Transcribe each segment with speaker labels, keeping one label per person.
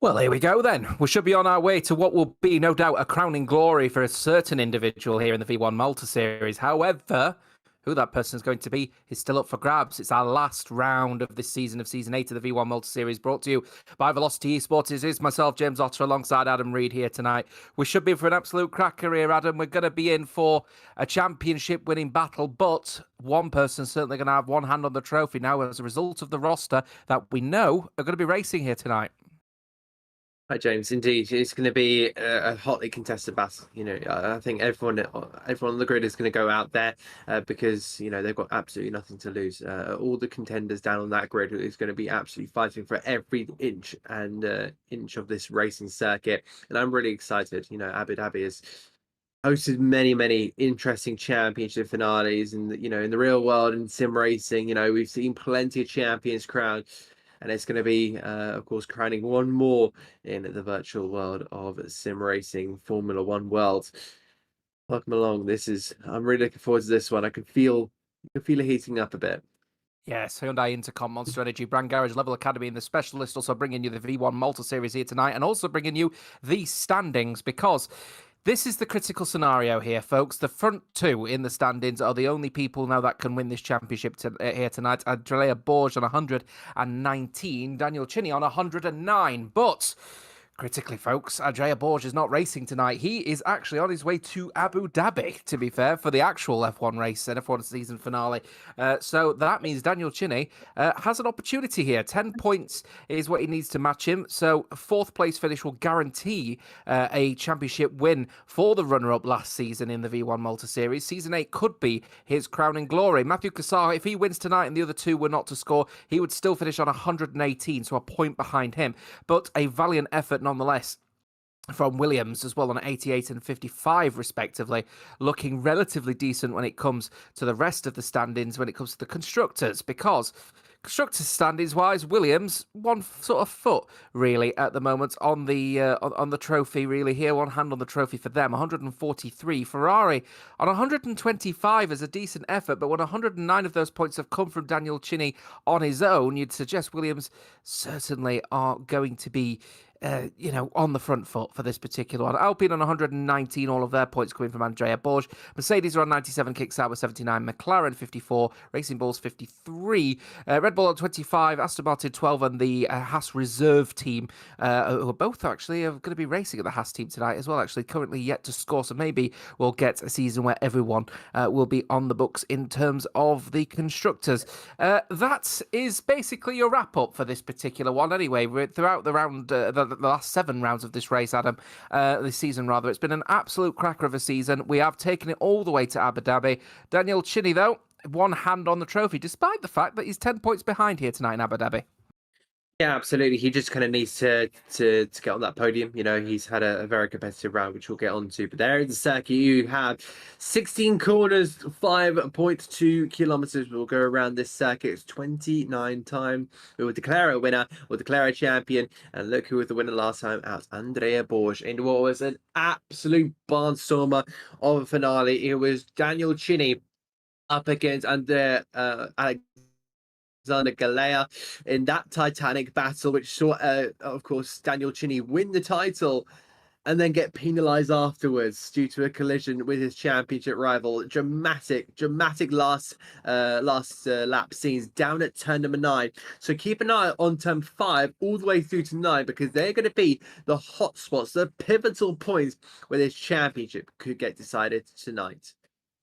Speaker 1: Well, here we go then. We should be on our way to what will be, no doubt, a crowning glory for a certain individual here in the V1 Malta series. However, who that person is going to be is still up for grabs. It's our last round of this season of Season 8 of the V1 Malta series, brought to you by Velocity Esports. It is myself, James Otter, alongside Adam Reed here tonight. We should be in for an absolute cracker here, Adam. We're going to be in for a championship-winning battle, but one person's certainly going to have one hand on the trophy now as a result of the roster that we know are going to be racing here tonight.
Speaker 2: Hi, James. Indeed, it's going to be a hotly contested battle. You know, I think everyone on the grid is going to go out there because, you know, they've got absolutely nothing to lose. All the contenders down on that grid is going to be absolutely fighting for every inch and inch of this racing circuit. And I'm really excited. You know, Abu Dhabi has hosted many interesting championship finales, and you know, in the real world and sim racing, you know, we've seen plenty of champions crowned. And it's going to be, of course, crowning one more in the virtual world of sim racing Formula One world. Welcome along. I'm really looking forward to this one. I can feel it heating up a bit.
Speaker 1: Yes, Hyundai Intercomp, Monster Energy, Brand Garage, Level Academy, and the Specialist also bringing you the V1 Malta series here tonight, and also bringing you the standings, because this is the critical scenario here, folks. The front two in the standings are the only people now that can win this championship here tonight. Andrea Borg on 119, Daniel Chinny on 109. But critically, folks, Andrea Borg is not racing tonight. He is actually on his way to Abu Dhabi, to be fair, for the actual F1 race and F1 season finale. So that means Daniel Chinny has an opportunity here. 10 points is what he needs to match him. So fourth place finish will guarantee a championship win for the runner-up last season in the V1 Malta Series. Season 8 could be his crowning glory. Matthew Cassar, if he wins tonight and the other two were not to score, he would still finish on 118, so a point behind him. But a valiant effort nonetheless from Williams as well on 88 and 55 respectively, looking relatively decent when it comes to the rest of the standings, when it comes to the constructors, because constructors standings wise, Williams one sort of foot really at the moment on the trophy, really here, one hand on the trophy for them, 143. Ferrari on 125 is a decent effort, but when 109 of those points have come from Daniel Chinny on his own, you'd suggest Williams certainly are going to be on the front foot for this particular one. Alpine on 119, all of their points coming from Andrea Borg. Mercedes are on 97, kicks out with 79. McLaren 54, Racing Bulls 53. Red Bull on 25, Aston Martin 12, and the Haas reserve team, who are both actually going to be racing at the Haas team tonight as well, actually currently yet to score. So maybe we'll get a season where everyone will be on the books in terms of the constructors. That is basically your wrap up for this particular one. Anyway, we're throughout the round, the last 7 rounds of this race, Adam, this season rather. It's been an absolute cracker of a season. We have taken it all the way to Abu Dhabi. Daniel Chinny, though, one hand on the trophy, despite the fact that he's 10 points behind here tonight in Abu Dhabi.
Speaker 2: Yeah, absolutely. He just kind of needs to get on that podium. You know, he's had a very competitive round, which we'll get onto. But there in the circuit, you have 16 corners, 5.2 kilometers. We'll go around this circuit. It's 29 time. We will declare a winner. We'll declare a champion. And look who was the winner last time out, Andrea Borg, in what was an absolute barnstormer of a finale. It was Daniel Chinny up against Alexander Galea in that titanic battle, which saw, of course, Daniel Chinny win the title and then get penalized afterwards due to a collision with his championship rival. Dramatic last lap scenes down at turn number 9. So keep an eye on turn 5 all the way through to 9, because they're going to be the hot spots, the pivotal points where this championship could get decided tonight.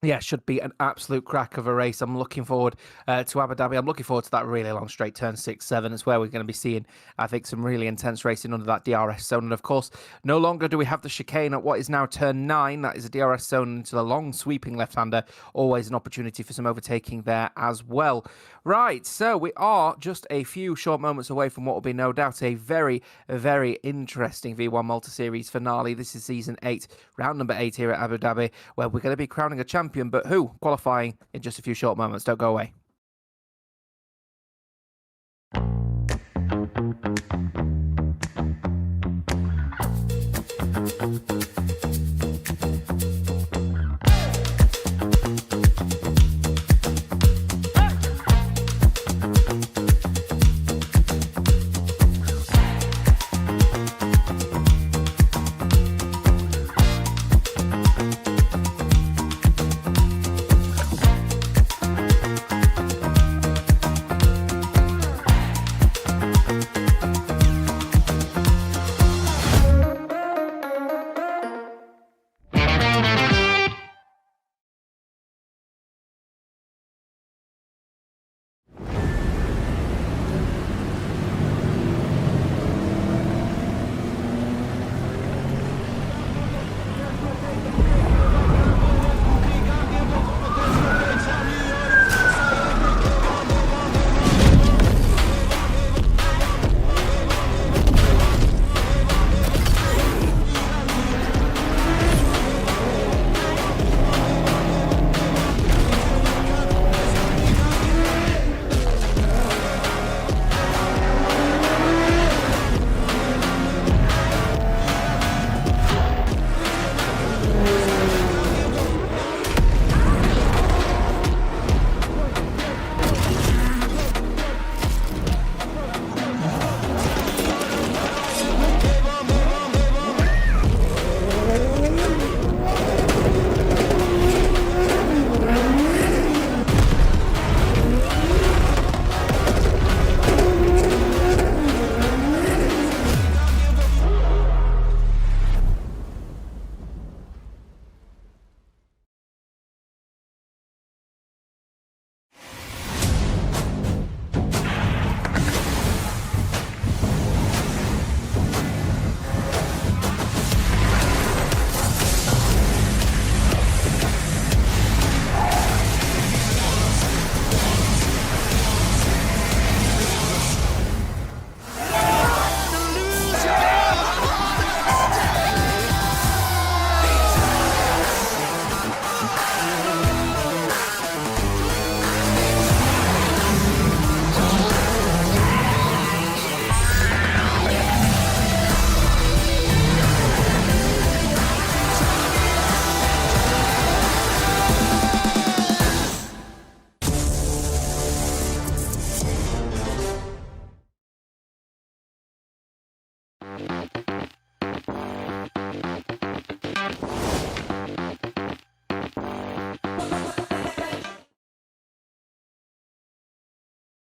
Speaker 1: Yeah, should be an absolute crack of a race. I'm looking forward to Abu Dhabi. I'm looking forward to that really long straight turn 6, 7. It's where we're going to be seeing, I think, some really intense racing under that DRS zone. And of course, no longer do we have the chicane at what is now turn 9. That is a DRS zone into the long sweeping left-hander. Always an opportunity for some overtaking there as well. Right, so we are just a few short moments away from what will be no doubt a very, very interesting V1 Malta Series finale. This is season 8, round number 8 here at Abu Dhabi, where we're going to be crowning a champion, but who? Qualifying in just a few short moments. Don't go away.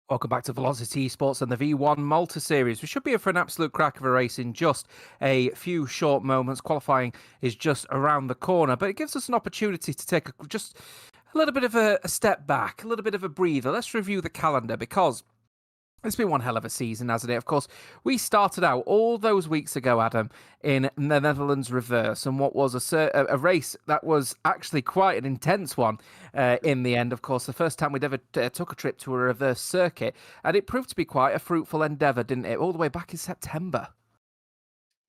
Speaker 1: Welcome back to Velocity Esports and the V1 Malta Series. We should be here for an absolute crack of a race in just a few short moments. Qualifying is just around the corner, but it gives us an opportunity to take just a little bit of a step back, a little bit of a breather. Let's review the calendar, because It's been one hell of a season, hasn't it? Of course, we started out all those weeks ago, Adam, in the Netherlands reverse, and what was a race that was actually quite an intense one in the end. Of course, the first time we'd ever took a trip to a reverse circuit, and it proved to be quite a fruitful endeavour, didn't it? All the way back in September.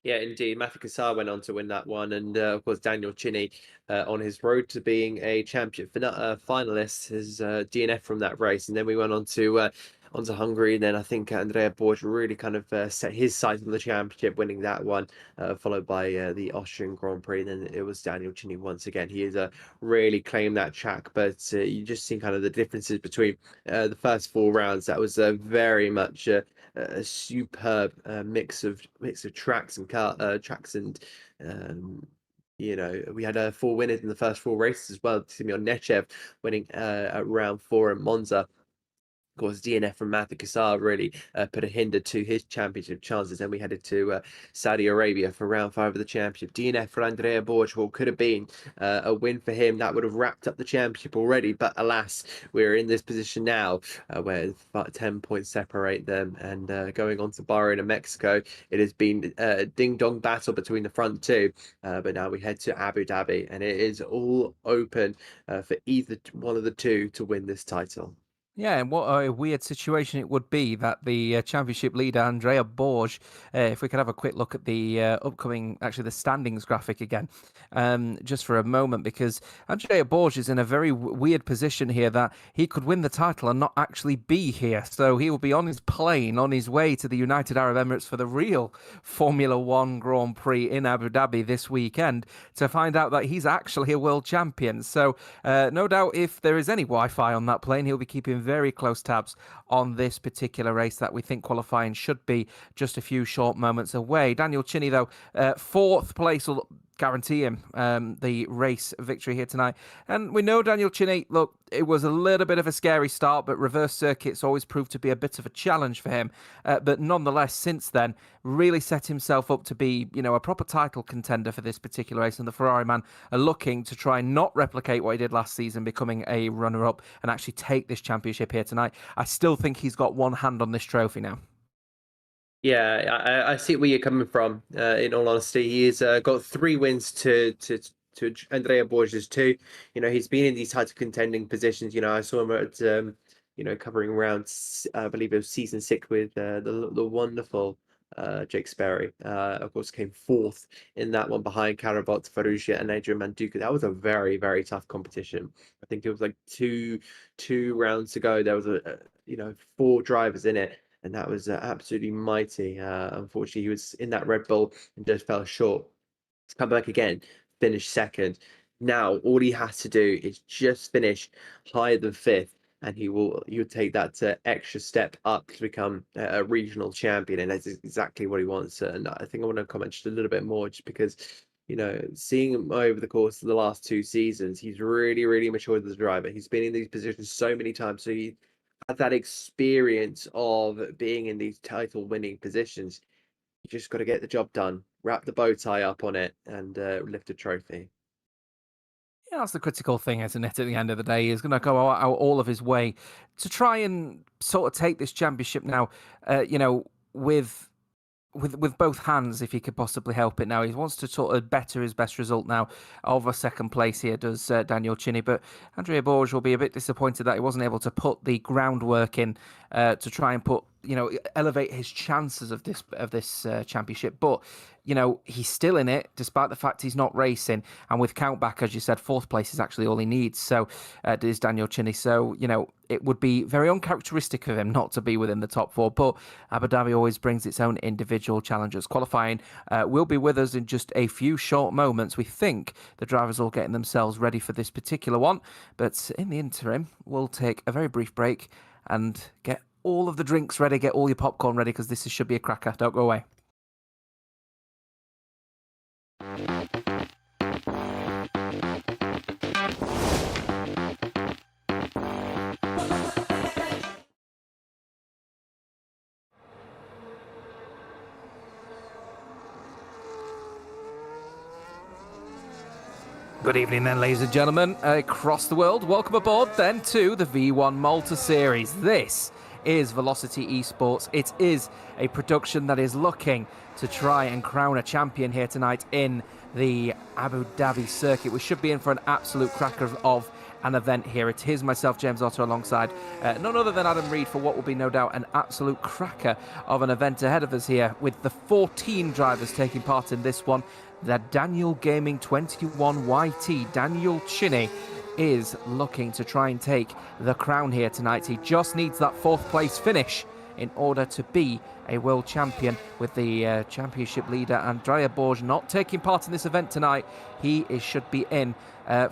Speaker 2: Yeah, indeed. Matthew Cassar went on to win that one, and of course Daniel Chinny on his road to being a championship finalist is DNF from that race, and then we went on to Hungary. And then I think Andrea Borg really kind of set his sights on the championship, winning that one, followed by the Austrian Grand Prix. And then it was Daniel Chinny once again. He has really claimed that track, but you just see kind of the differences between the first 4 rounds. That was very much. A superb mix of tracks and tracks and we had 4 winners in the first 4 races as well. Simeon Nechev winning at round 4 in Monza. Of course, DNF from Matthew Cassar really put a hinder to his championship chances. Then we headed to Saudi Arabia for round 5 of the championship. DNF for Andrea Borg could have been a win for him. That would have wrapped up the championship already. But alas, we're in this position now where 10 points separate them. And going on to Bahrain and Mexico, it has been a ding-dong battle between the front two. But now we head to Abu Dhabi, and it is all open for either one of the two to win this title.
Speaker 1: Yeah, and what a weird situation it would be that the championship leader, Andrea Borg, if we could have a quick look at the actually the standings graphic again, just for a moment, because Andrea Borg is in a very weird position here that he could win the title and not actually be here. So he will be on his plane, on his way to the United Arab Emirates for the real Formula One Grand Prix in Abu Dhabi this weekend to find out that he's actually a world champion. So no doubt if there is any Wi-Fi on that plane, he'll be keeping very close tabs on this particular race that we think qualifying should be just a few short moments away. Daniel Chinny, though, 4th place will guarantee him the race victory here tonight. And we know Daniel Chinny, look, it was a little bit of a scary start, but reverse circuits always proved to be a bit of a challenge for him. But nonetheless, since then, really set himself up to be, a proper title contender for this particular race. And the Ferrari man are looking to try and not replicate what he did last season, becoming a runner-up and actually take this championship here tonight. I still think he's got one hand on this trophy now.
Speaker 2: Yeah, I see where you're coming from. In all honesty, he's got 3 wins to Andrea Borges 2. He's been in these types of contending positions. I saw him at covering around, I believe it was season 6 with the wonderful Jake Sperry. Of course, came 4th in that one behind Karabot, Farrugia, and Adrian Manduka. That was a very, very tough competition. I think it was like two rounds to go. There was 4 drivers in it. And that was absolutely mighty. Unfortunately, he was in that Red Bull and just fell short. To come back again, finish 2nd. Now, all he has to do is just finish higher than 5th, and he would take that extra step up to become a regional champion. And that's exactly what he wants. And I think I want to comment just a little bit more, just because seeing him over the course of the last 2 seasons, he's really, really matured as a driver. He's been in these positions so many times, so he had that experience of being in these title winning positions. You just got to get the job done, wrap the bow tie up on it, and lift a trophy.
Speaker 1: Yeah, that's the critical thing, isn't it? At the end of the day, he's going to go out all of his way to try and sort of take this championship now, with both hands, if he could possibly help it. Now he wants to sort of better his best result now of a 2nd place here, does Daniel Chinny. But Andrea Borg will be a bit disappointed that he wasn't able to put the groundwork in to try and elevate his chances of this championship. But he's still in it, despite the fact he's not racing. And with countback, as you said, 4th place is actually all he needs. So is Daniel Chinny. So it would be very uncharacteristic of him not to be within the top 4. But Abu Dhabi always brings its own individual challenges. Qualifying will be with us in just a few short moments. We think the drivers are all getting themselves ready for this particular one. But in the interim, we'll take a very brief break and get all of the drinks ready, get all your popcorn ready, because this should be a cracker. Don't go away. Good evening then, ladies and gentlemen, across the world. Welcome aboard then to the V1 Malta Series. This is Velocity Esports. It is a production that is looking to try and crown a champion here tonight in the Abu Dhabi circuit. We should be in for an absolute cracker of an event here. It is myself, James Otto, alongside none other than Adam Reed for what will be no doubt an absolute cracker of an event ahead of us here, with the 14 drivers taking part in this one. The Daniel Gaming 21 YT, Daniel Chinny, is looking to try and take the crown here tonight. He just needs that 4th place finish in order to be a world champion, with the championship leader Andrea Borg not taking part in this event tonight. He should be in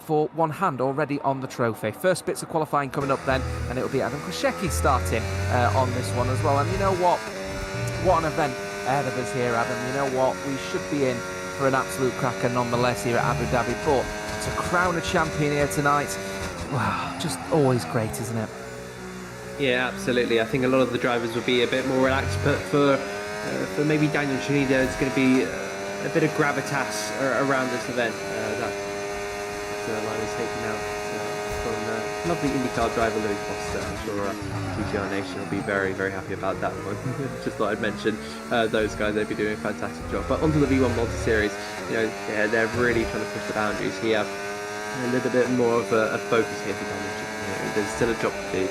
Speaker 1: for one hand already on the trophy. First bits of qualifying coming up then, and it'll be Adam Krzyzewski starting on this one as well. And you know what an event ahead of us here, Adam. You know what, we should be in for an absolute cracker nonetheless here at Abu Dhabi, but to crown a champion here tonight, wow, just always great, isn't it?
Speaker 2: Yeah, absolutely. I think a lot of the drivers will be a bit more relaxed, but for maybe Daniel Chinny, there's going to be a bit of gravitas around this event. That line is taken out from lovely IndyCar driver Louis Foster. I'm sure GTR Nation will be very, very happy about that one. Just thought I'd mention those guys. They'd be doing a fantastic job. But onto the V1 Malta Series, they're really trying to push the boundaries here. A little bit more of a focus here for Daniel Chinny. There's still a job to do.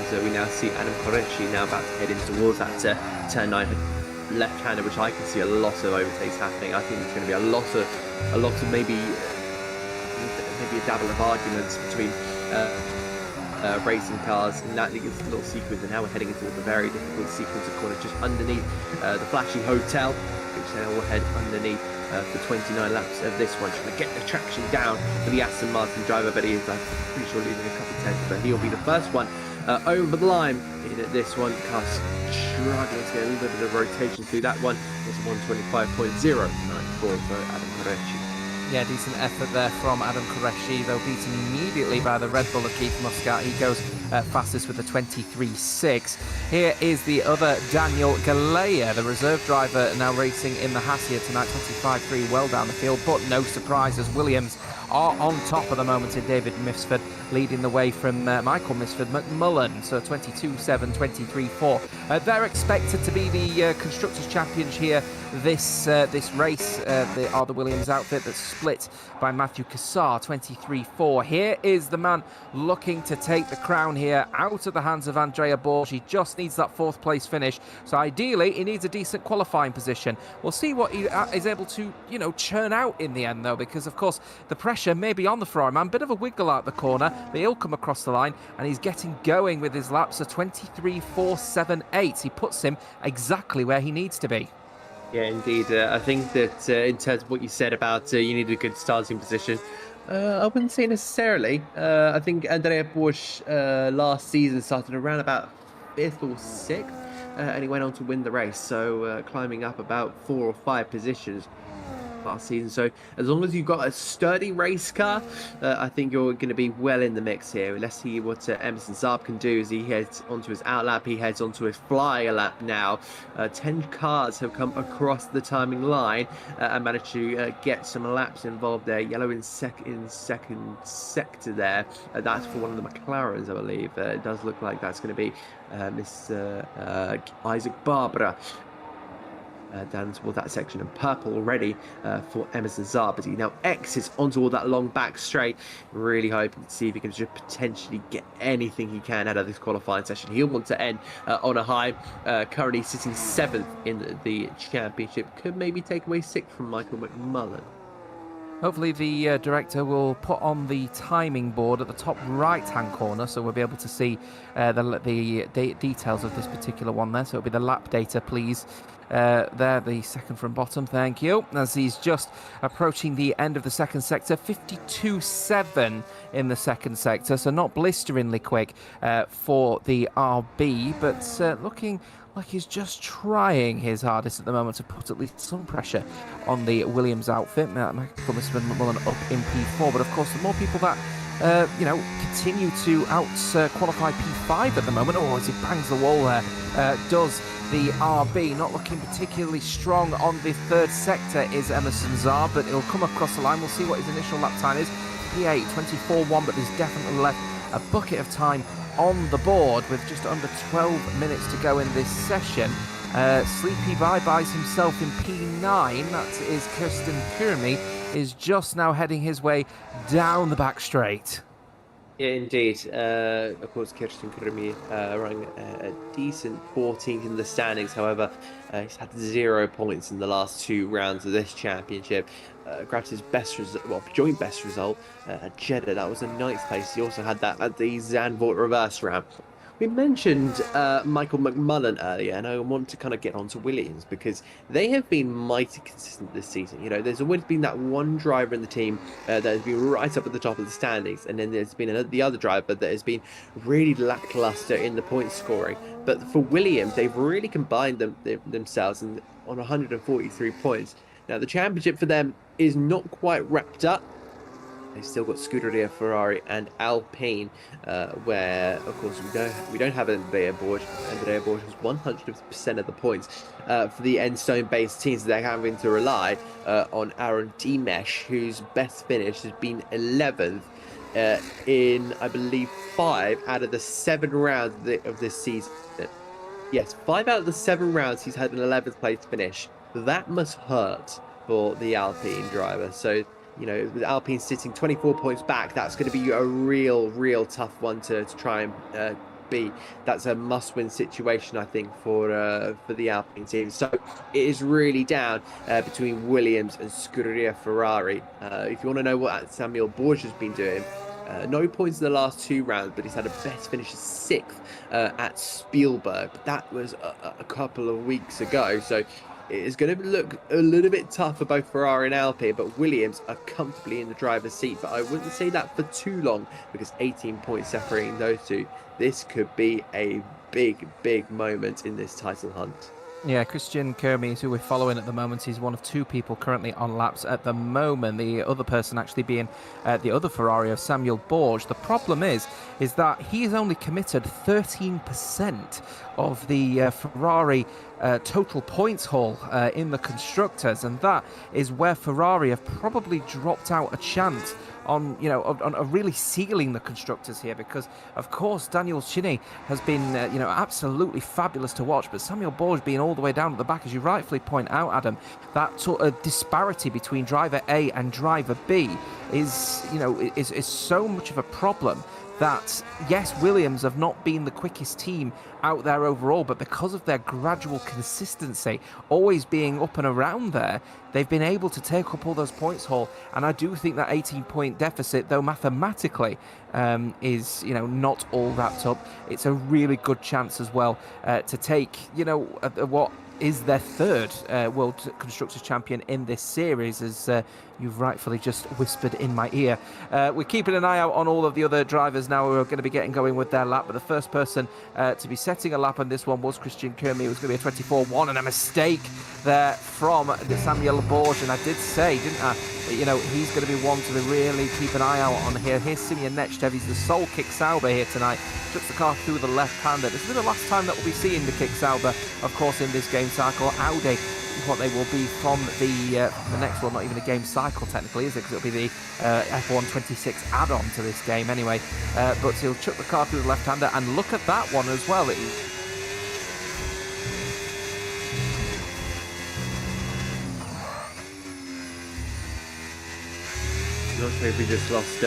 Speaker 2: So we now see Adam Koreshi now about to head in towards that turn 9 left-hander, which I can see a lot of overtakes happening. I think there's going to be a lot of maybe a dabble of arguments between racing cars in that little sequence. And now we're heading into the very difficult sequence of corners just underneath the flashy hotel, which now will head underneath for 29 laps of this one, trying to get the traction down for the Aston Martin driver, but he is pretty sure losing a couple of tenths, but he'll be the first one over the line in this one. Cars struggling to get a little bit of rotation through that one. It's 125.094 for Adam Koreshi.
Speaker 1: Yeah, decent effort there from Adam Koreshi, though beaten immediately by the Red Bull of Keith Muscat. He goes fastest with a 23.6. Here is the other Daniel Galea, the reserve driver, now racing in the Haas here tonight, 25.3, well down the field, but no surprises. Williams are on top at the moment in David Misford, leading the way from Michael Misford McMullen, so 22.7, 23.4. They're expected to be the Constructors' Champions here this race. They are the Williams outfit that's split by Matthew Cassar, 23.4. Here is the man looking to take the crown here out of the hands of Andrea Borg. He just needs that 4th place finish, so ideally he needs a decent qualifying position. We'll see what he is able to churn out in the end, though, because of course the pressure may be on the Ferrari man. Bit of a wiggle out the corner, but he'll come across the line, and he's getting going with his laps of 23.478. He puts him exactly where he needs to be.
Speaker 2: Yeah, indeed. I think that in terms of what you said about you need a good starting position, I wouldn't say necessarily. I think Andrea Borg last season started around about 5th or 6th, and he went on to win the race, so climbing up about 4 or 5 positions last season. So as long as you've got a sturdy race car, I think you're going to be well in the mix here. Let's see what Emerson Saab can do as he heads onto his out lap. He heads onto his fly lap now. 10 cars have come across the timing line and managed to get some laps involved there. Yellow in second sector there. That's for one of the McLarens, I believe. It does look like that's going to be Mr. Isaac Barbara. Down toward that section, and purple already for Emerson Saab as he now exits onto all that long back straight, really hoping to see if he can just potentially get anything he can out of this qualifying session. He'll want to end on a high, currently sitting 7th in the championship, could maybe take away 6th from Michael McMullen.
Speaker 1: Hopefully the director will put on the timing board at the top right-hand corner, so we'll be able to see the details of this particular one there. So it'll be the lap data, please. There, the second from bottom, thank you. As he's just approaching the end of the second sector, 52.7 in the second sector, so not blisteringly quick for the RB, but looking like he's just trying his hardest at the moment to put at least some pressure on the Williams outfit. Michael McMullen up in P4, but of course the more people that continue to qualify P5 at the moment. Oh, as he bangs the wall there, does the RB. Not looking particularly strong on the third sector is Emerson Saab, but he'll come across the line. We'll see what his initial lap time is. P8, 24.1, but there's definitely left a bucket of time on the board with just under 12 minutes to go in this session. Sleepy Bye buys himself in P9. That is Kirsten Kurmi, is just now heading his way down the back straight.
Speaker 2: Yeah, indeed. Of course, Kirsten Kurmi running a decent 14th in the standings. However, he's had 0 points in the last 2 rounds of this championship. Grabbed his best result, well, joint best result at Jeddah. That was a 9th place. He also had that at the Zandvoort reverse ramp. We mentioned Michael McMullen earlier, and I want to kind of get on to Williams because they have been mighty consistent this season. You know, there's always been that one driver in the team that has been right up at the top of the standings, and then there's been the other driver that has been really lackluster in the point scoring. But for Williams, they've really combined themselves on 143 points. Now, the championship for them is not quite wrapped up. They've still got Scuderia Ferrari and Alpine, where, of course, we don't have Andrea Borg. Andrea Borg has 100% of the points for the Enstone-based teams. They're having to rely on Aaron Dimesh, whose best finish has been 11th in, I believe, 5 out of the 7 rounds of this season. Yes, 5 out of the 7 rounds he's had an 11th place finish. That must hurt for the Alpine driver. So, you know, with Alpine sitting 24 points back, that's going to be a real tough one to try and beat. That's a must-win situation, I think, for the Alpine team. So it is really down between Williams and Scuderia Ferrari. If you want to know what Samuel Borg has been doing, no points in the last 2 rounds, but he's had a best finish of 6th at Spielberg. But that was a couple of weeks ago. So it is going to look a little bit tough for both Ferrari and Alpine, but Williams are comfortably in the driver's seat. But I wouldn't say that for too long because 18 points separating those two. This could be a big moment in this title hunt.
Speaker 1: Yeah, Christian Kermes, who we're following at the moment, he's one of 2 people currently on laps at the moment. The other person actually being the other Ferrari of Samuel Borg. The problem is that he has only committed 13% of the Ferrari total points haul in the constructors, and that is where Ferrari have probably dropped out a chance on really sealing the constructors here, because of course Daniel Chinny has been absolutely fabulous to watch, but Samuel Borg being all the way down at the back, as you rightfully point out, Adam, that sort of disparity between driver A and driver B is so much of a problem that, yes, Williams have not been the quickest team out there overall, but because of their gradual consistency, always being up and around there, they've been able to take up all those points haul. And I do think that 18-point deficit, though mathematically is not all wrapped up, it's a really good chance as well to take what is their 3rd World Constructors Champion in this series, as you've rightfully just whispered in my ear. We're keeping an eye out on all of the other drivers now who are going to be getting going with their lap, but the first person to be setting a lap on this one was Christian Kermi. It was going to be a 24-1, and a mistake there from Samuel Borg, and I did say, didn't I, he's going to be one to really keep an eye out on here. Here's Simeon Nechstev. He's the sole Kick Sauber here tonight. Chucks the car through the left-hander. This will be the last time that we'll be seeing the Kick Sauber, of course, in this game cycle. Audi is what they will be from the next one. Not even a game cycle technically, is it? Because it'll be the F1 26 add-on to this game anyway. But he'll chuck the car through the left-hander, and look at that one as well.
Speaker 2: Not sure if we just lost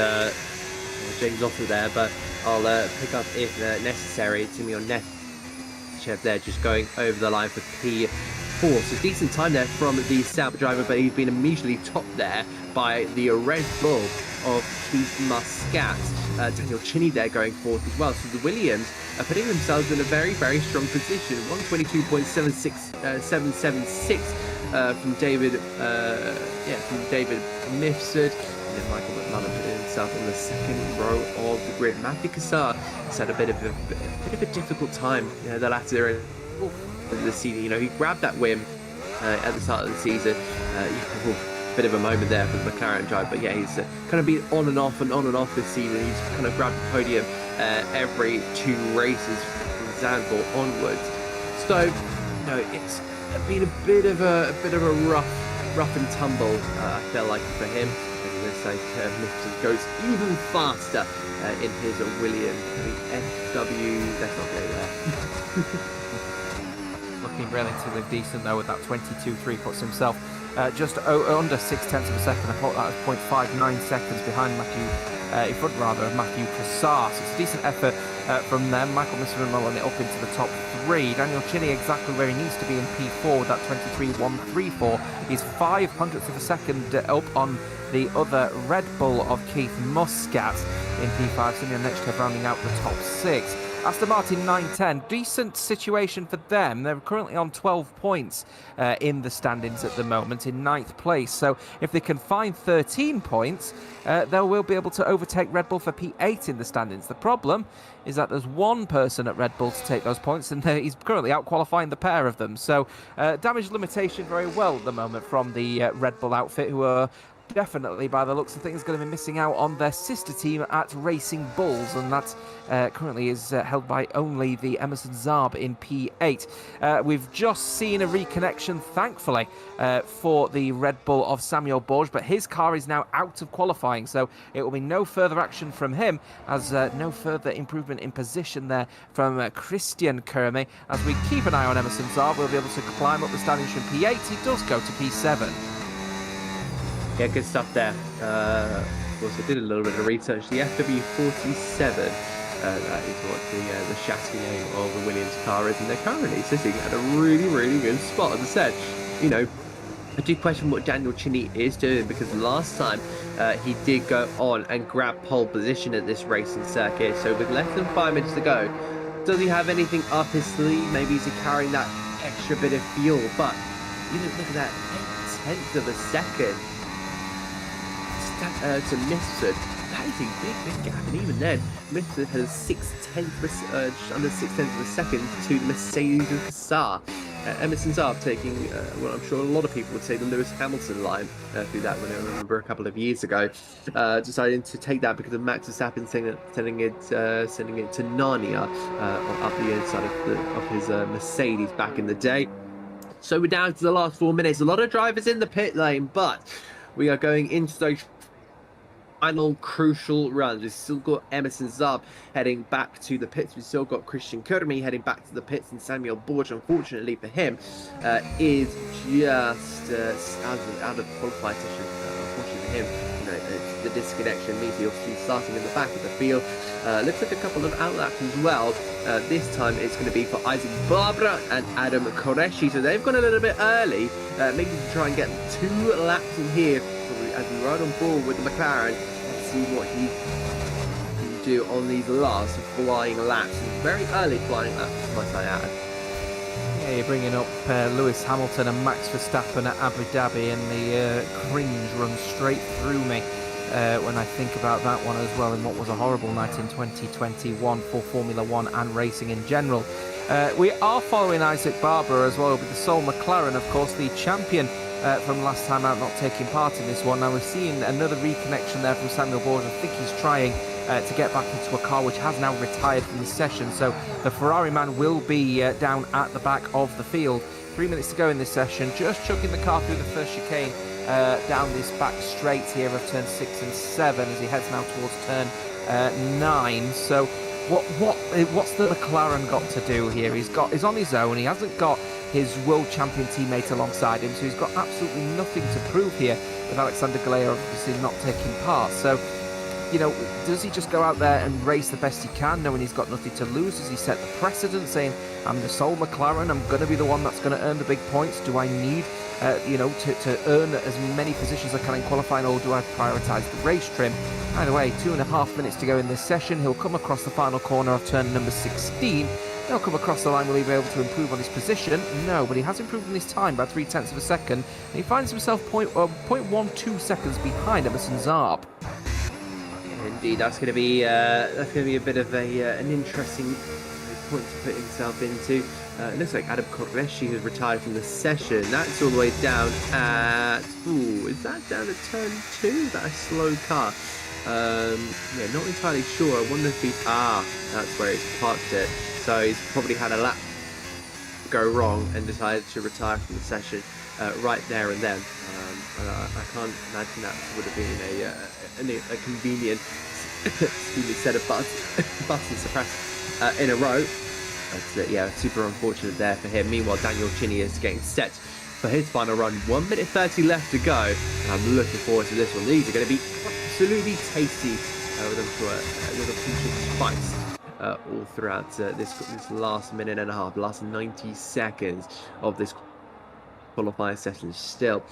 Speaker 2: James Otter there, but I'll pick up if necessary. Simeon Nechstev there just going over the line for P4. So decent time there from the Sauber driver, but he's been immediately topped there by the Red Bull of Keith Muscat. Daniel Chinny there going forth as well. So the Williams are putting themselves in a very strong position. 122.776 from David Mifsud. And Michael McMullen putting himself in the 2nd row of the grid. Matthew Cassar has had a bit of a difficult time, the latter in the season. He grabbed that win at the start of the season. Bit of a moment there for the McLaren drive, but yeah, he's kind of been on and off this season. He's kind of grabbed the podium every 2 races from Zandvoort onwards. So, it's been a bit of a rough and tumble. I feel like for him. looks like Mr. goes even faster in his Williams. FW, let's not go there.
Speaker 1: Looking relatively decent though with that 22.3, puts himself just under 0.6 of a second. I thought that was 0.59 seconds behind in front of Matthew Cassar. So it's a decent effort from them. Michael Missman rolling it up into the top 3. Daniel Chinny exactly where he needs to be in P4 with that 23.134. He's 0.05 of a second up on the other Red Bull of Keith Muscat in P5. Simeon Nechta rounding out the top 6. Aston Martin 9-10, decent situation for them. They're currently on 12 points in the standings at the moment, in 9th place. So if they can find 13 points, they will be able to overtake Red Bull for P8 in the standings. The problem is that there's one person at Red Bull to take those points, and he's currently out-qualifying the pair of them. So damage limitation very well at the moment from the Red Bull outfit, who are definitely, by the looks of things, going to be missing out on their sister team at Racing Bulls, and that currently is held by only the Emerson Zarb in P8. We've just seen a reconnection, thankfully, for the Red Bull of Samuel Borges, but his car is now out of qualifying, so it will be no further action from him, as no further improvement in position there from Christian Kermy. As we keep an eye on Emerson Zarb, we'll be able to climb up the standings from P8. He does go to P7.
Speaker 2: Yeah, good stuff there. Of course, I did a little bit of research. The FW47, that is what the chassis name of the Williams car is, and they're currently sitting at a really, really good spot. As I said, you know, I do question what Daniel Chinny is doing, because last time he did go on and grab pole position at this racing circuit. So with less than 5 minutes to go, does he have anything up his sleeve? Maybe he's carrying that extra bit of fuel, but you look at that, 0.8 of a second to Mifsud. That is a big gap, and even then, Mifsud has just under 0.6 of a second to the Mercedes and Cassar. Emerson Zarb taking what I'm sure a lot of people would say the Lewis Hamilton line through that one. I remember a couple of years ago, deciding to take that because of Max Verstappen sending it to Narnia up the inside of his Mercedes back in the day. So we're down to the last 4 minutes. A lot of drivers in the pit lane, but we are going into those final crucial runs. We've still got Emerson Zarb heading back to the pits. We've still got Christian Kermy heading back to the pits, and Samuel Borges, unfortunately for him, is just out of qualifying session. Unfortunately for him, you know, the disconnection means he'll be starting in the back of the field. Looks like a couple of outlaps as well. This time it's going to be for Isaac Barbara and Adam Koreshi. So they've gone a little bit early, maybe to try and get 2 laps in here as we ride on board with the McLaren and see what he can do on these last flying laps. Very early flying laps, might I add.
Speaker 1: Yeah, you're bringing up Lewis Hamilton and Max Verstappen at Abu Dhabi, and the cringe runs straight through me when I think about that one as well, in what was a horrible night in 2021 for Formula One and racing in general. We are following Isaac Barber as well with the sole McLaren, of course, the champion from last time out, not taking part in this one. Now we're seeing another reconnection there from Samuel Borges. I think he's trying to get back into a car which has now retired from the session, so the Ferrari man will be down at the back of the field. 3 minutes to go in this session, just chucking the car through the first chicane down this back straight here of turn 6 and 7 as he heads now towards turn 9. So what's the McLaren got to do here? He's on his own. He hasn't got his world champion teammate alongside him, so he's got absolutely nothing to prove here, with Alexander Galea obviously not taking part. So, you know, does he just go out there and race the best he can, knowing he's got nothing to lose? Does he set the precedent, saying, I'm the sole McLaren, I'm going to be the one that's going to earn the big points? Do I need, to earn as many positions as I can in qualifying, or do I prioritise the race trim? Either way, 2.5 minutes to go in this session. He'll come across the final corner of turn number 16. He'll come across the line. Will he be able to improve on his position? No, but he has improved on his time by 0.3 of a second, and he finds himself 0.12 seconds behind Emerson Zarb.
Speaker 2: Indeed, that's going to be a bit of an interesting point to put himself into. It looks like Adam Koreshi has retired from the session. That's all the way down at is that down at turn 2? Is that a slow car? Yeah, not entirely sure. I wonder if that's where he's parked it. So he's probably had a lap go wrong and decided to retire from the session right there and then. I can't imagine that would have been a convenient set of buttons to press in a row. But yeah, super unfortunate there for him. Meanwhile, Daniel Cini is getting set for his final run. 1 minute 30 left to go. And I'm looking forward to this one. These are going to be absolutely tasty with a pinch of spice all throughout this last minute and a half, last 90 seconds of this qualifying session. Still,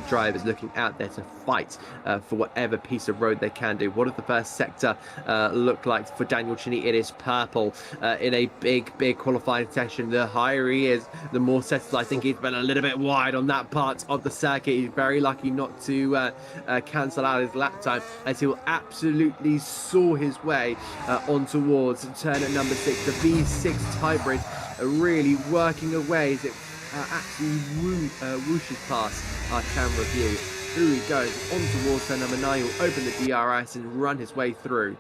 Speaker 2: drivers looking out there to fight for whatever piece of road they can do. What does the first sector look like for Daniel Cini? It is purple in a big qualifying session. The higher he is, the more settled. I think he's been a little bit wide on that part of the circuit. He's very lucky not to cancel out his lap time, as he will absolutely saw his way on towards turn at number 6. The V6 hybrid really working away as it absolutely whooshes past our camera view. Through he goes on towards turn number 9. He'll open the DRS and run his way through.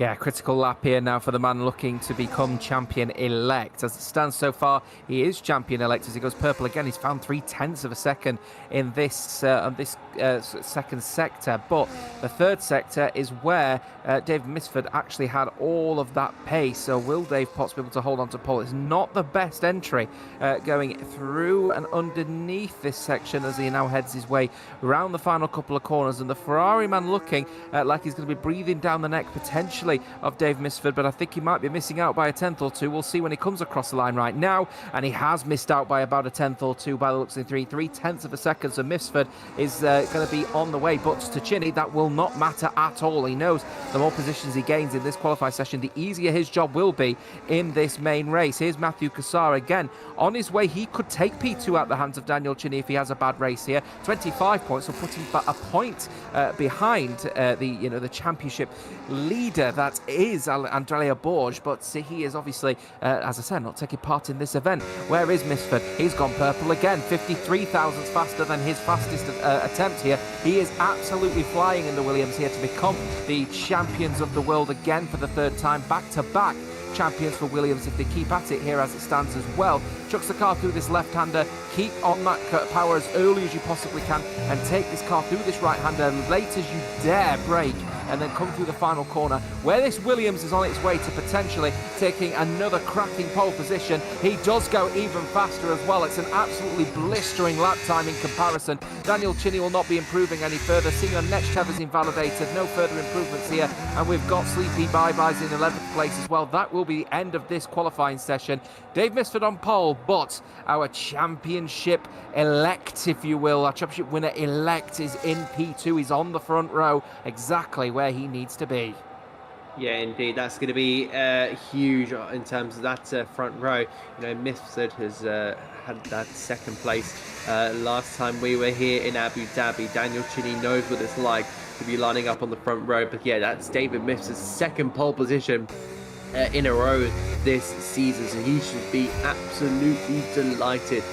Speaker 1: Yeah, critical lap here now for the man looking to become champion-elect. As it stands so far, he is champion-elect as he goes purple again. He's found 0.3 of a second in this second sector. But the third sector is where Dave Misford actually had all of that pace. So will Dave Potts be able to hold on to pole? It's not the best entry going through and underneath this section as he now heads his way around the final couple of corners. And the Ferrari man looking like he's going to be breathing down the neck potentially of Dave Misford, but I think he might be missing out by a tenth or two. We'll see when he comes across the line right now, and he has missed out by about a tenth or two by the looks of 3/10 of a second. So Misford is going to be on the way, but to Cini that will not matter at all. He knows the more positions he gains in this qualifying session, the easier his job will be in this main race. Here's Matthew Cassar again on his way. He could take P2 out the hands of Daniel Cini if he has a bad race here. 25 points will put him a point behind the championship leader that is Andrea Borg, but he is obviously, as I said, not taking part in this event. Where is Misford? He's gone purple again, 53 thousandths faster than his fastest attempt here. He is absolutely flying in the Williams here to become the champions of the world again for the third time, back-to-back champions for Williams if they keep at it here as it stands as well. Chucks the car through this left-hander, keep on that power as early as you possibly can and take this car through this right-hander late as you dare brake, and then come through the final corner where this Williams is on its way to potentially taking another cracking pole position. He does go even faster as well. It's an absolutely blistering lap time in comparison. Daniel Cini will not be improving any further. Simeon Nechchev is invalidated, no further improvements here, and we've got Sleepy Bye-Byes in 11th place as well. That will be the end of this qualifying session. Dave Misford on pole, but our championship elect, if you will, our championship winner elect is in P2. He's on the front row, exactly where he needs to be.
Speaker 2: Yeah, indeed, that's going to be huge in terms of that front row. You know, Misford has had that second place last time we were here in Abu Dhabi. Daniel Cini knows what it's like to be lining up on the front row, but yeah, that's David Misford's second pole position in a row this season, so he should be absolutely delighted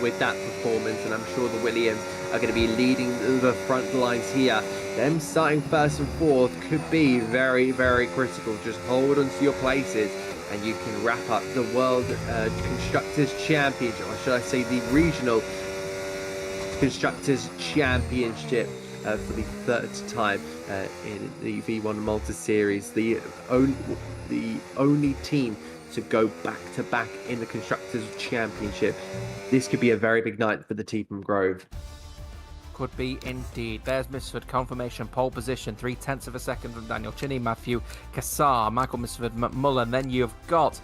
Speaker 2: with that performance, and I'm sure the Williams are going to be leading the front lines here. Them starting first and fourth could be very, very critical. Just hold on to your places and you can wrap up the World Constructors Championship, or should I say the Regional Constructors Championship for the third time in the V1 Malta Series. The only team to go back-to-back in the Constructors Championship. This could be a very big night for the team from Grove.
Speaker 1: Could be indeed. There's Misford confirmation pole position, 0.3 of a second from Daniel Cini, Matthew Cassar, Michael Misford, McMullen. Then you've got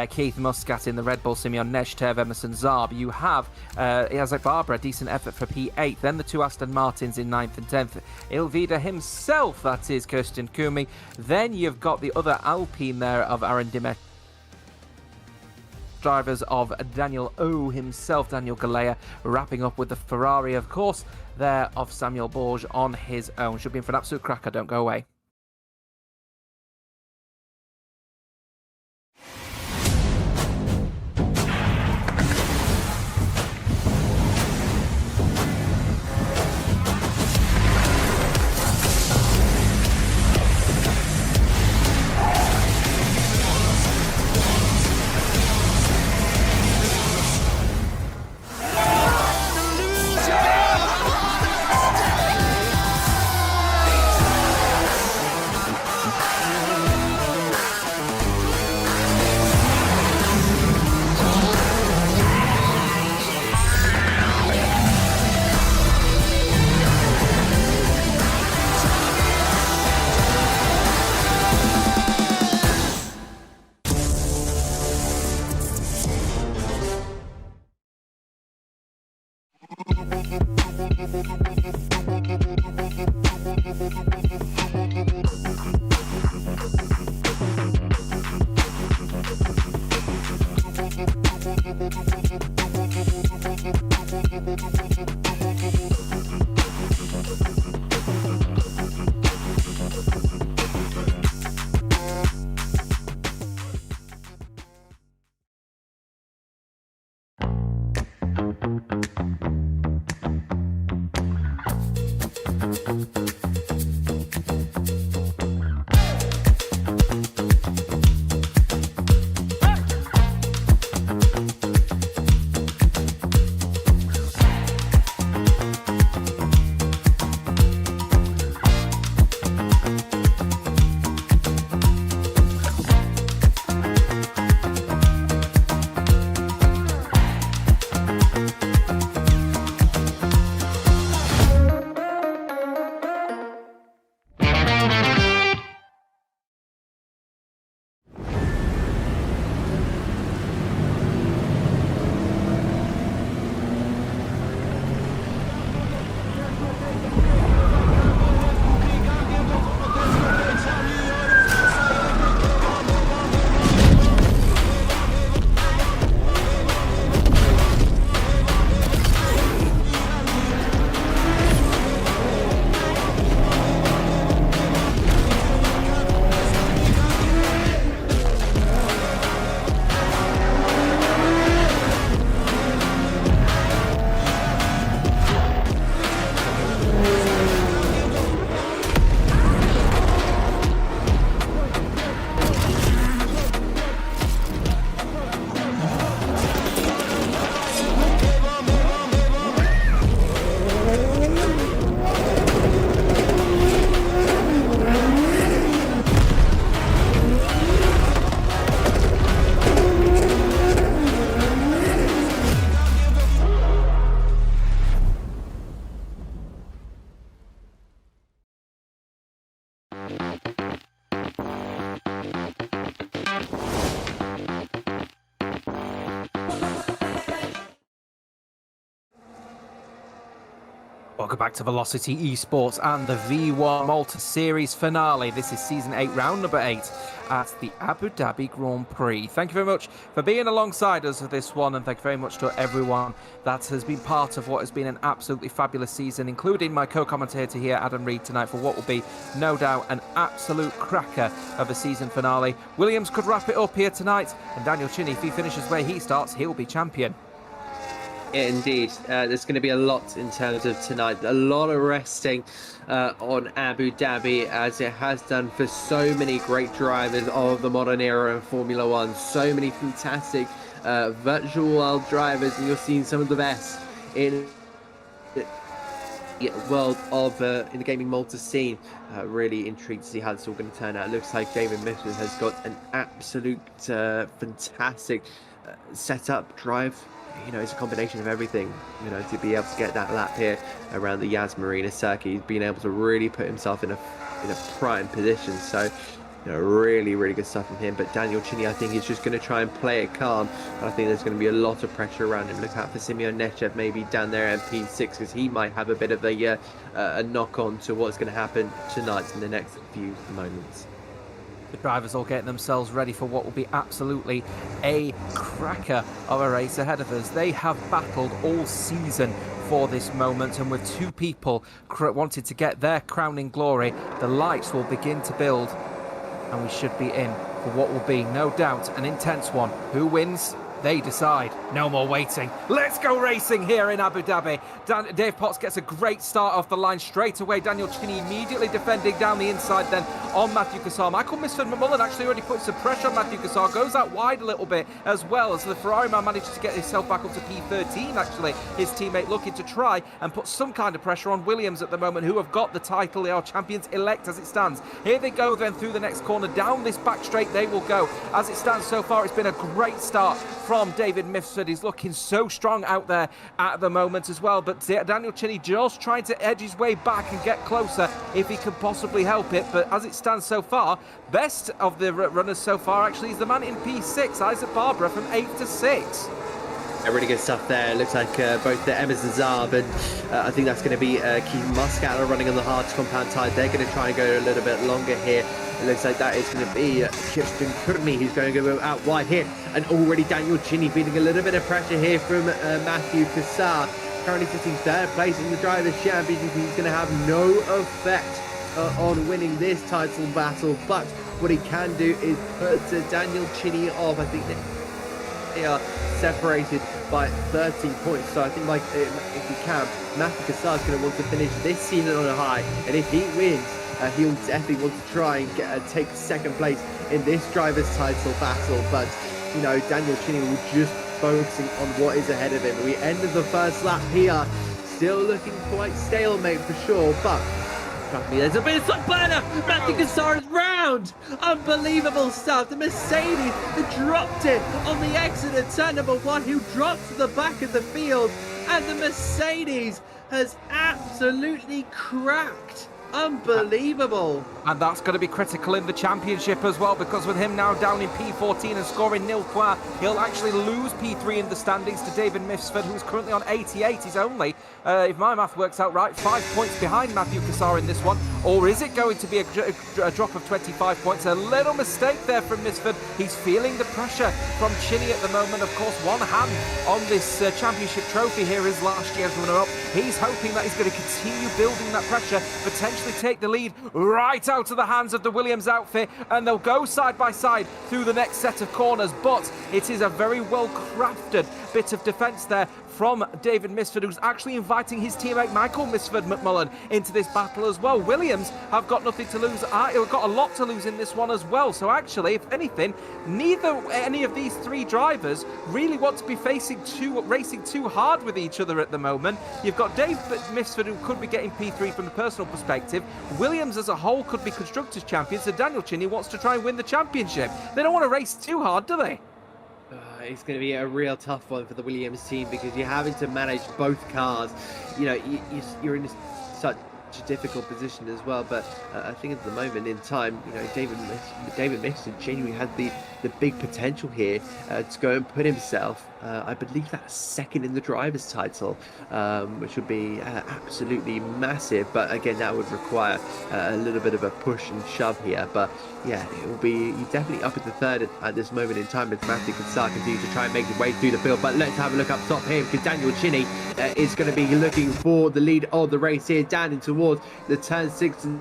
Speaker 1: Keith Muscat in the Red Bull, Simeon Nechchev, Emerson Zarb. You have Isaac Barber, a decent effort for P8. Then the two Aston Martins in 9th and 10th. Ilvida himself, that is Kirsten Kumi. Then you've got the other Alpine there of Aaron Dimek. Drivers of Daniel O himself, Daniel Galea, wrapping up with the Ferrari, of course, there of Samuel Borg on his own. Should be in for an absolute cracker. Don't go away. Welcome back to Velocity Esports and the V1 Malta Series finale. This is Season 8, Round number 8 at the Abu Dhabi Grand Prix. Thank you very much for being alongside us for this one, and thank you very much to everyone that has been part of what has been an absolutely fabulous season, including my co-commentator here, Adam Reed, tonight for what will be, no doubt, an absolute cracker of a season finale. Williams could wrap it up here tonight, and Daniel Chinny, if he finishes where he starts, he'll be champion.
Speaker 2: Yeah, indeed. There's going to be a lot in terms of tonight. A lot of resting on Abu Dhabi, as it has done for so many great drivers of the modern era in Formula One. So many fantastic virtual world drivers, and you're seeing some of the best in the world of in the gaming Malta scene. Really intrigued to see how this is all going to turn out. It looks like David Mitchell has got an absolute fantastic setup drive. You know, it's a combination of everything, you know, to be able to get that lap here around the Yas Marina circuit. He's been able to really put himself in a prime position. So, you know, really, really good stuff from him. But Daniel Chinny, I think he's just going to try and play it calm. I think there's going to be a lot of pressure around him. Look out for Simeon Nechev maybe down there at P6, because he might have a bit of a knock-on to what's going to happen tonight in the next few moments.
Speaker 1: The drivers all getting themselves ready for what will be absolutely a cracker of a race ahead of us. They have battled all season for this moment, and with two people wanting to get their crowning glory, the lights will begin to build, and we should be in for what will be, no doubt, an intense one. Who wins? They decide. No more waiting. Let's go racing here in Abu Dhabi. Dave Potts gets a great start off the line straight away. Daniel Chinny immediately defending down the inside then on Matthew Cassar. Michael Misford-McMullen actually already put some pressure on Matthew Cassar. Goes out wide a little bit as well, as the Ferrari man manages to get himself back up to P13 actually. His teammate looking to try and put some kind of pressure on Williams at the moment, who have got the title. They are champions-elect as it stands. Here they go then through the next corner. Down this back straight they will go. As it stands so far, it's been a great start from David Mifsud. He's looking so strong out there at the moment as well, but Daniel Chinny just trying to edge his way back and get closer if he can possibly help it. But as it stands so far, best of the runners so far actually is the man in P6, Isaac Barbara, from 8th to 6th.
Speaker 2: Really good stuff there. It looks like both the Emma Zazab and I think that's going to be Keith Muscat are running on the hard compound tide. They're going to try and go a little bit longer here. It looks like that is going to be Kirsten Kurmi who's going to go out wide here. And already Daniel Chinny feeling a little bit of pressure here from Matthew Cassar. Currently sitting third place in the Drivers' Championship. He's going to have no effect on winning this title battle. But what he can do is put Daniel Chinny off. I think that they are separated by 13 points. So I think, like, if we can, Matthew Cassar is going to want to finish this season on a high, and if he wins, he'll definitely want to try and take second place in this driver's title battle. But you know, Daniel Chinny will just focusing on what is ahead of him. We ended the first lap here, still looking quite stalemate for sure, but there's a bit of slow burner. Matthew Cassar is round. Unbelievable stuff. The Mercedes who dropped it on the exit at turn number 1, who dropped to the back of the field, and the Mercedes has absolutely cracked. Unbelievable.
Speaker 1: And that's going to be critical in the championship as well, because with him now down in P14 and scoring nil points, he'll actually lose P3 in the standings to David Misford, who's currently on 88. He's only, if my math works out right, 5 points behind Matthew Cassar in this one. Or is it going to be a drop of 25 points? A little mistake there from Misford. He's feeling the pressure from Chinny at the moment. Of course, one hand on this championship trophy here is last year's runner-up. He's hoping that he's going to continue building that pressure, potentially take the lead right out of the hands of the Williams outfit, and they'll go side by side through the next set of corners. But it is a very well crafted bit of defence there from David Misford, who's actually inviting his teammate Michael Misford McMullen into this battle as well. Williams have got nothing to lose. They've got a lot to lose in this one as well. So actually, if anything, any of these three drivers really want to be racing too hard with each other at the moment. You've got Dave Misford, who could be getting P3 from the personal perspective. Williams as a whole could be Constructors' champions. So Daniel Chinny wants to try and win the championship. They don't want to race too hard, do they?
Speaker 2: It's going to be a real tough one for the Williams team, because you're having to manage both cars. You know, you're in such a difficult position as well. But I think at the moment in time, you know, David Mixon genuinely had the big potential here to go and put himself, I believe that's second in the driver's title, which would be absolutely massive. But again, that would require a little bit of a push and shove here. But yeah, it will be definitely up at the third at this moment in time as Matthew Cassar continues to try and make his way through the field. But let's have a look up top here, because Daniel Chinny is going to be looking for the lead of the race here, down in towards the turn 6 and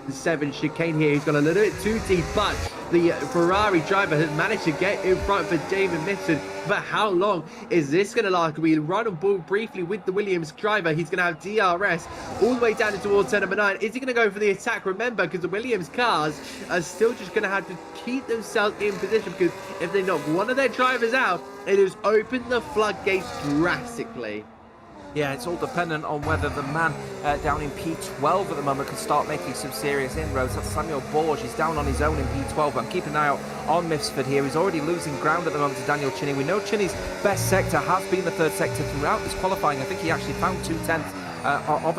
Speaker 2: 7 chicane here. He's gone a little bit too deep, but the Ferrari driver has managed to get in front for David Misford. But how long is this going to last? We run on ball briefly with the Williams driver. He's going to have DRS all the way down towards turn number 9. Is he going to go for the attack? Remember, because the Williams cars are still just going to have to keep themselves in position, because if they knock one of their drivers out, it has opened the floodgates drastically.
Speaker 1: Yeah, it's all dependent on whether the man down in P12 at the moment can start making some serious inroads. That's Samuel Borges. He's down on his own in P12, but I'm keeping an eye out on Misford here. He's already losing ground at the moment to Daniel Chinny. We know Chinny's best sector has been the third sector throughout this qualifying. I think he actually found 2/10 of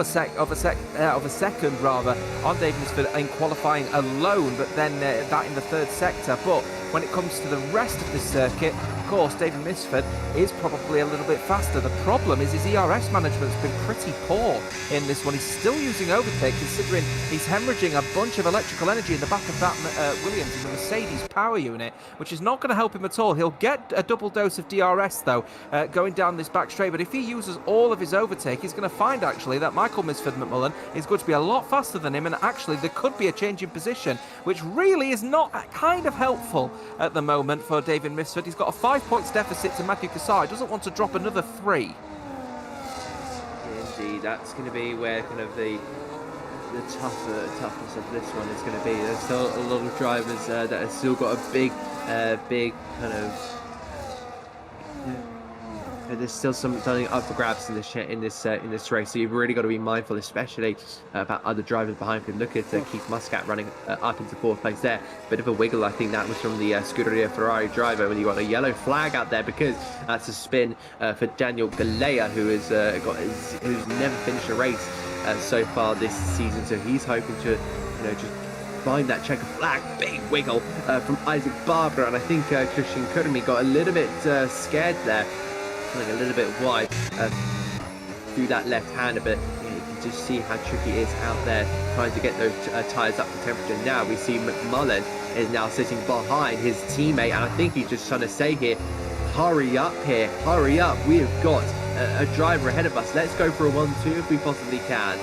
Speaker 1: a second rather on David Misford in qualifying alone, but then that in the third sector. But when it comes to the rest of this circuit, of course, David Misford is probably a little bit faster. The problem is his ERS management's been pretty poor in this one. He's still using overtake, considering he's hemorrhaging a bunch of electrical energy in the back of that Williams in the Mercedes power unit, which is not going to help him at all. He'll get a double dose of DRS, though, going down this back straight. But if he uses all of his overtake, he's going to find, actually, that Michael Misford McMullen is going to be a lot faster than him, and actually there could be a change in position, which really is not kind of helpful at the moment for David Misford. He's got a 5 points deficit to Matthew Cassar. He doesn't want to drop another 3.
Speaker 2: Yeah, indeed, that's going to be where kind of the toughness of this one is going to be. There's still a lot of drivers that have still got a big kind of. There's still something up for grabs in this race, so you've really got to be mindful, especially about other drivers behind him. Look at Keith Muscat running up into 4th place there. Bit of a wiggle, I think that was from the Scuderia Ferrari driver, when you got a yellow flag out there, because that's a spin for Daniel Galea, who's never finished a race so far this season. So he's hoping to, just find that checker flag. Big wiggle from Isaac Barbara, and I think Christian Kurmi got a little bit scared there, a little bit wide through that left-hander, but you can just see how tricky it is out there trying to get those tyres up to temperature. Now we see McMullen is now sitting behind his teammate, and I think he's just trying to say here, hurry up here, hurry up, we have got a driver ahead of us, let's go for a 1-2 if we possibly can.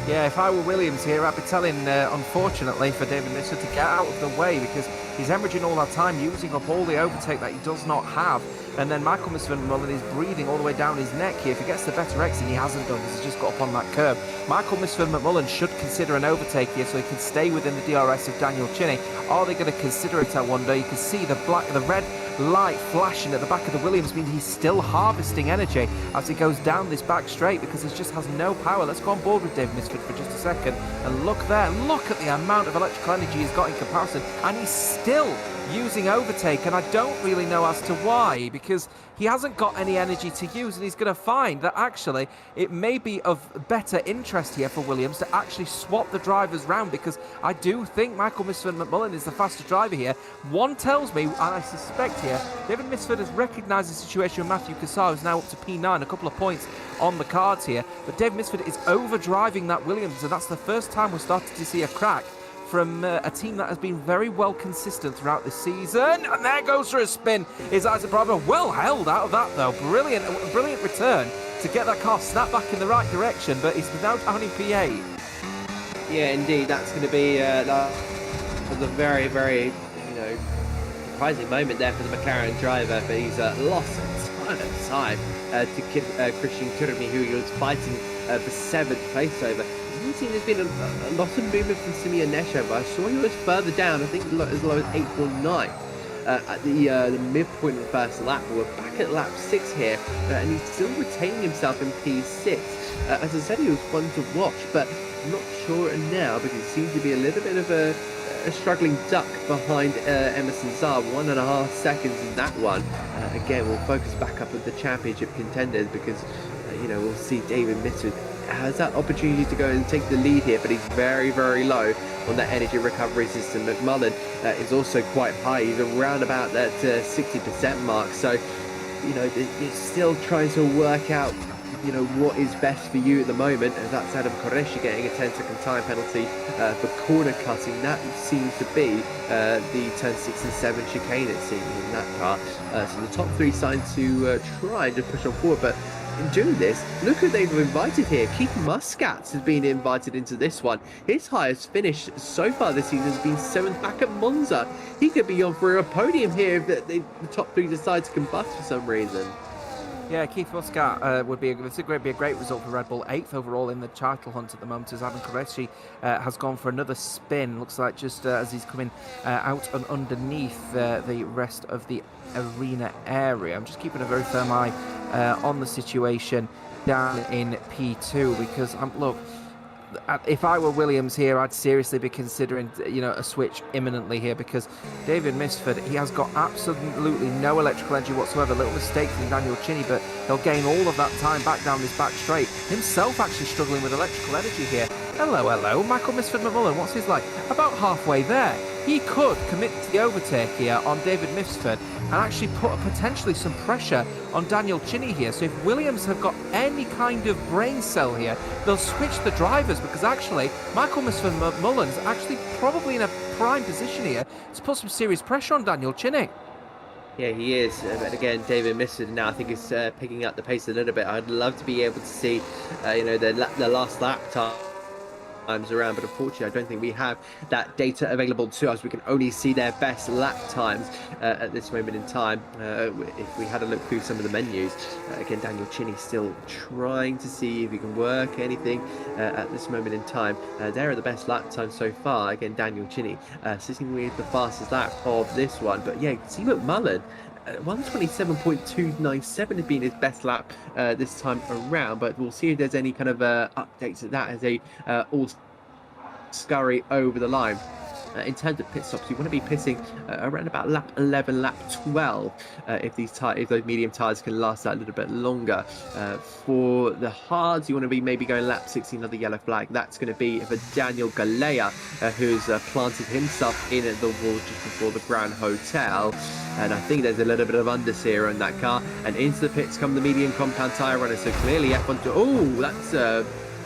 Speaker 1: Yeah, if I were Williams here, I'd be telling, unfortunately, for David Misser to get out of the way because he's hemorrhaging all that time, using up all the overtake that he does not have. And then Michael Misford-McMullen is breathing all the way down his neck here. If he gets the better exit, he hasn't done because he's just got up on that curb. Michael Misford-McMullen should consider an overtake here so he can stay within the DRS of Daniel Chinny. Are they going to consider it, I wonder? You can see the red light flashing at the back of the Williams means he's still harvesting energy as he goes down this back straight because he just has no power. Let's go on board with David Misford for just a second and look there. Look at the amount of electrical energy he's got in comparison, and he's still using overtake, and I don't really know as to why, because he hasn't got any energy to use, and he's going to find that actually it may be of better interest here for Williams to actually swap the drivers round, because I do think Michael Misford-McMullen is the faster driver here. One tells me, and I suspect here, David Misford has recognised the situation with Matthew Cassar, who's now up to P9, a couple of points on the cards here, but David Misford is overdriving that Williams, and that's the first time we're starting to see a crack from a team that has been very well consistent throughout this season. And there goes for a spin. Is Isaac Bravo well held out of that, though. Brilliant return to get that car snapped back in the right direction, but he's now down in P8.
Speaker 2: Yeah, indeed, that's going to be that was a very, very, surprising moment there for the McLaren driver, but he's lost a ton of time to Christian Kurmi, who he was fighting for 7th place over. There's been a lot of movement from Simeon Nesho, but I saw he was further down, I think as low as 8th or 9th at the midpoint of the first lap. We're back at lap 6 here, and he's still retaining himself in P6. As I said, he was fun to watch, but I'm not sure now because he seems to be a little bit of a struggling duck behind Emerson Czar, 1.5 seconds in that one. Again, we'll focus back up with the championship contenders because we'll see David Mitchell has that opportunity to go and take the lead here, but he's very, very low on that energy recovery system. McMullen is also quite high. He's around about that 60% mark. So, it's still trying to work out, what is best for you at the moment. And that's Adam Qureshi getting a 10-second time penalty for corner cutting. That seems to be the turn 6 and 7 chicane, it seems, in that car. So the top 3 signed to try and just push on forward, but in doing this, look who they've invited here. Keith Muscat has been invited into this one. His highest finish so far this season has been 7th back at Monza. He could be on for a podium here if the top 3 decide to combust for some reason.
Speaker 1: Yeah, Keith Muscat would be a great result for Red Bull. 8th overall in the title hunt at the moment as Adam Qureshi has gone for another spin. Looks like just as he's coming out and underneath the rest of the arena area. I'm just keeping a very firm eye on the situation down in P2 because look, if I were Williams here, I'd seriously be considering, a switch imminently here because David Misford, he has got absolutely no electrical energy whatsoever. Little mistake from Daniel Chinny, but he'll gain all of that time back down this back straight. Himself actually struggling with electrical energy here. Hello, Michael Misford-McMullen, what's his like? About halfway there. He could commit to the overtake here on David Misford and actually put potentially some pressure on Daniel Chinny here. So if Williams have got any kind of brain cell here, they'll switch the drivers because actually Michael Misford-McMullen's actually probably in a prime position here to put some serious pressure on Daniel Chinny.
Speaker 2: Yeah, he is. But again, David Misford now I think is picking up the pace a little bit. I'd love to be able to see, the last lap time around, but unfortunately I don't think we have that data available to us. We can only see their best lap times at this moment in time. If we had a look through some of the menus, again Daniel Chinny still trying to see if he can work anything at this moment in time. There are the best lap times so far. Again, Daniel Chinny sitting with the fastest lap of this one, but yeah, see McMullen 127.297 has been his best lap this time around, but we'll see if there's any kind of updates to that as they all scurry over the line. In terms of pit stops, you want to be pitting around about lap 11, lap 12 if those medium tyres can last that a little bit longer. For the hards, you want to be maybe going lap 16, another yellow flag. That's going to be for Daniel Galea, who's planted himself in the wall just before the Grand Hotel. And I think there's a little bit of understeer on that car. And into the pits come the medium compound tyre runner. So clearly F1... Oh, that's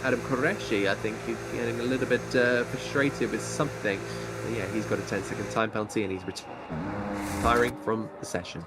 Speaker 2: Adam Qureshi. I think he's getting a little bit frustrated with something. But yeah, he's got a 10-second time penalty and he's retiring from the session.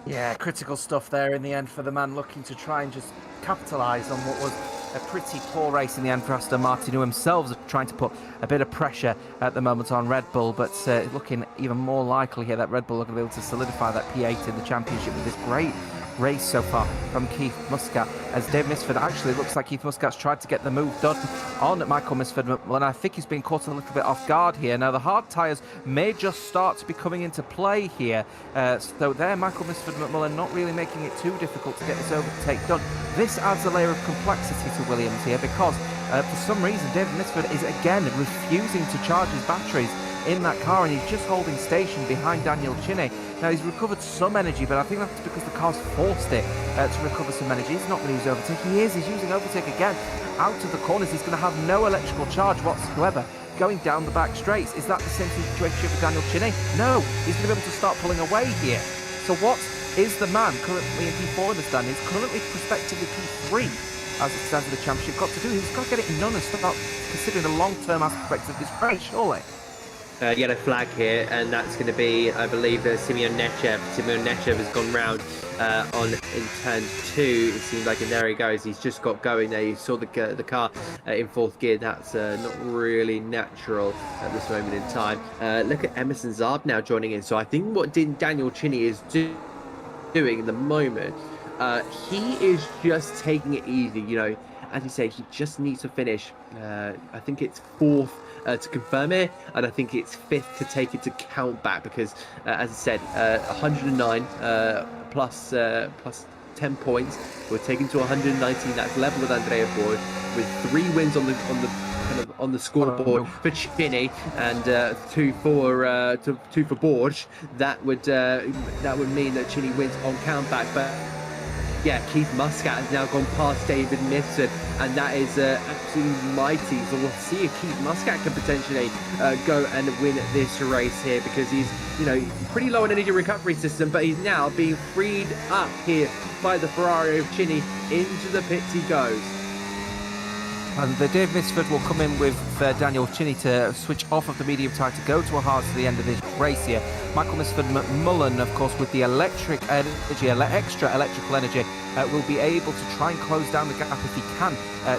Speaker 1: Yeah, critical stuff there in the end for the man looking to try and just capitalise on what was a pretty poor race in the end for Aston Martin, who themselves are trying to put a bit of pressure at the moment on Red Bull, but looking even more likely here that Red Bull are going to be able to solidify that P8 in the championship with this great race so far from Keith Muscat, as Dave Misford actually looks like Keith Muscat's tried to get the move done on Michael Misford, and I think he's been caught a little bit off guard here. Now the hard tyres may just start to be coming into play here, so there Michael Misford McMullen not really making it too difficult to get this overtake done. This adds a layer of complexity to Williams here, because for some reason David Misford is again refusing to charge his batteries in that car, and he's just holding station behind Daniel Chiney. Now he's recovered some energy, but I think that's because the car's forced it to recover some energy. He's not going to use overtake. He's using overtake again out of the corners. He's going to have no electrical charge whatsoever going down the back straights. Is that the same situation for Daniel Chiney? No, he's going to be able to start pulling away here. So what is the man currently in P4 in the standings, currently prospectively P3 as it stands in the championship, got to do? He's got to get it in none and start considering the long-term aspects of this race, surely.
Speaker 2: Yellow flag here, and that's going to be, I believe, Simeon Nechev. Simeon Nechev has gone round in turn 2. It seems like, and there he goes. He's just got going there. You saw the car in 4th gear. That's not really natural at this moment in time. Look at Emerson Zarb now joining in. So I think what Daniel Chiney is doing in the moment, he is just taking it easy. You know, as you say, he just needs to finish. I think it's 4th. To confirm it, and I think it's 5th to take it to count back, because as I said, 109 plus 10 points we're taking to 119. That's level with Andrea Board, with 3 wins on the scoreboard for Chiney, and 2 for Borge. That would mean that Chiney wins on count back, but yeah, Keith Muscat has now gone past David Misford, and that is absolutely mighty. So we'll see if Keith Muscat can potentially go and win this race here, because he's, you know, pretty low on energy recovery system, but he's now being freed up here by the Ferrari of Chiney. Into the pits he goes.
Speaker 1: And the Dave Misford will come in with Daniel Chiney to switch off of the medium tyre to go to a hard to the end of this race here. Michael Misford McMullen, of course, with the electric energy, extra electrical energy, will be able to try and close down the gap if he can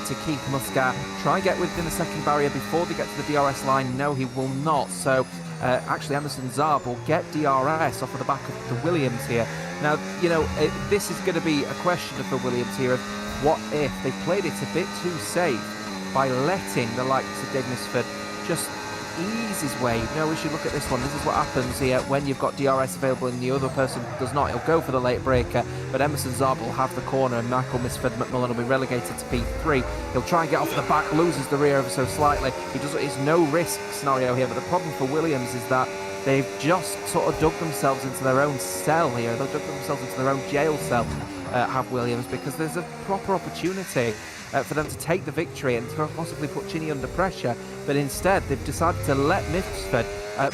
Speaker 1: to Keith Muscat. Try and get within the second barrier before they get to the DRS line. No, he will not. So actually, Emerson Zarb will get DRS off of the back of the Williams here. Now, you know, this is going to be a question for Williams here of what if they played it a bit too safe by letting the likes of Dave Misford just ease his way. You know, we should look at this one. This is what happens here when you've got DRS available and the other person does not. He'll go for the late breaker, but Emerson Zarb will have the corner, and Michael Misford McMullen will be relegated to P3. He'll try and get off the back, loses the rear ever so slightly. It's no risk scenario here, but the problem for Williams is that they've just sort of dug themselves into their own cell here. They've dug themselves into their own jail cell, have Williams, because there's a proper opportunity for them to take the victory and to possibly put Chiney under pressure, but instead they've decided to let Misford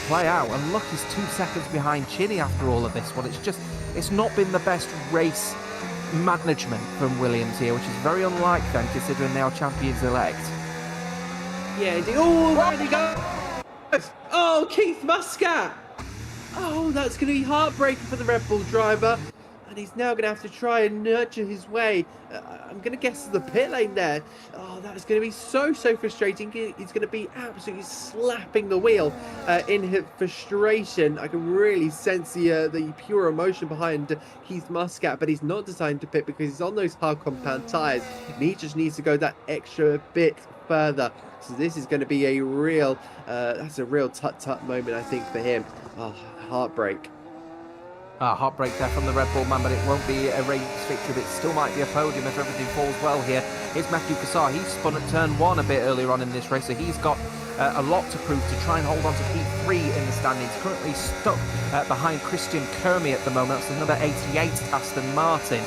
Speaker 1: play out, and look, he's 2 seconds behind Chiney after all of this one. It's not been the best race management from Williams here, which is very unlike them considering they are champions elect.
Speaker 2: Yeah, oh, there he goes. Oh, Keith Muscat. Oh, that's going to be heartbreaking for the Red Bull driver. And he's now going to have to try and nurture his way. I'm going to guess the pit lane there. Oh, that is going to be so frustrating. He's going to be absolutely slapping the wheel in his frustration. I can really sense the pure emotion behind Keith Muscat, but he's not deciding to pit because he's on those hard compound tyres. And he just needs to go that extra bit further. So this is going to be a real, that's a real tut-tut moment, I think, for him. Oh, heartbreak.
Speaker 1: Heartbreak there from the Red Bull man, but it won't be a race victory. It still might be a podium if everything falls well here. Here's Matthew Cassar. He spun at turn 1 a bit earlier on in this race, so he's got a lot to prove to try and hold on to P3 in the standings. Currently stuck behind Christian Kermy at the moment. That's another 88 Aston Martin.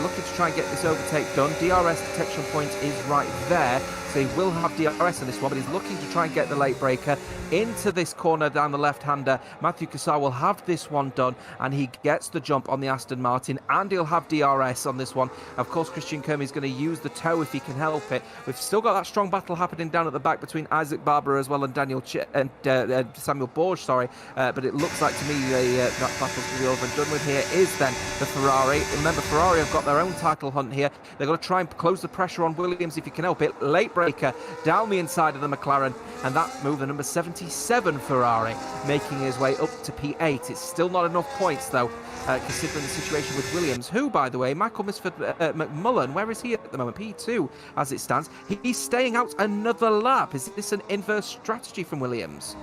Speaker 1: Looking to try and get this overtake done. DRS detection point is right there, so he will have DRS on this one, but he's looking to try and get the late breaker into this corner down the left-hander. Matthew Cassar will have this one done, and he gets the jump on the Aston Martin, and he'll have DRS on this one. Of course, Christian Kermy is going to use the toe if he can help it. We've still got that strong battle happening down at the back between Isaac Barber Barber as well, and Samuel Borge, sorry. But it looks like to me that battle's going to be over and done with. Here is then the Ferrari. Remember, Ferrari have got their own title hunt here. They've got to try and close the pressure on Williams if you can help it. Late breaker down the inside of the McLaren, and that moved the number 77 Ferrari, making his way up to P8. It's still not enough points, though, considering the situation with Williams, who, by the way, Michael McMullen, where is he at the moment? P2 as it stands. He's staying out another lap. Is this an inverse strategy from Williams?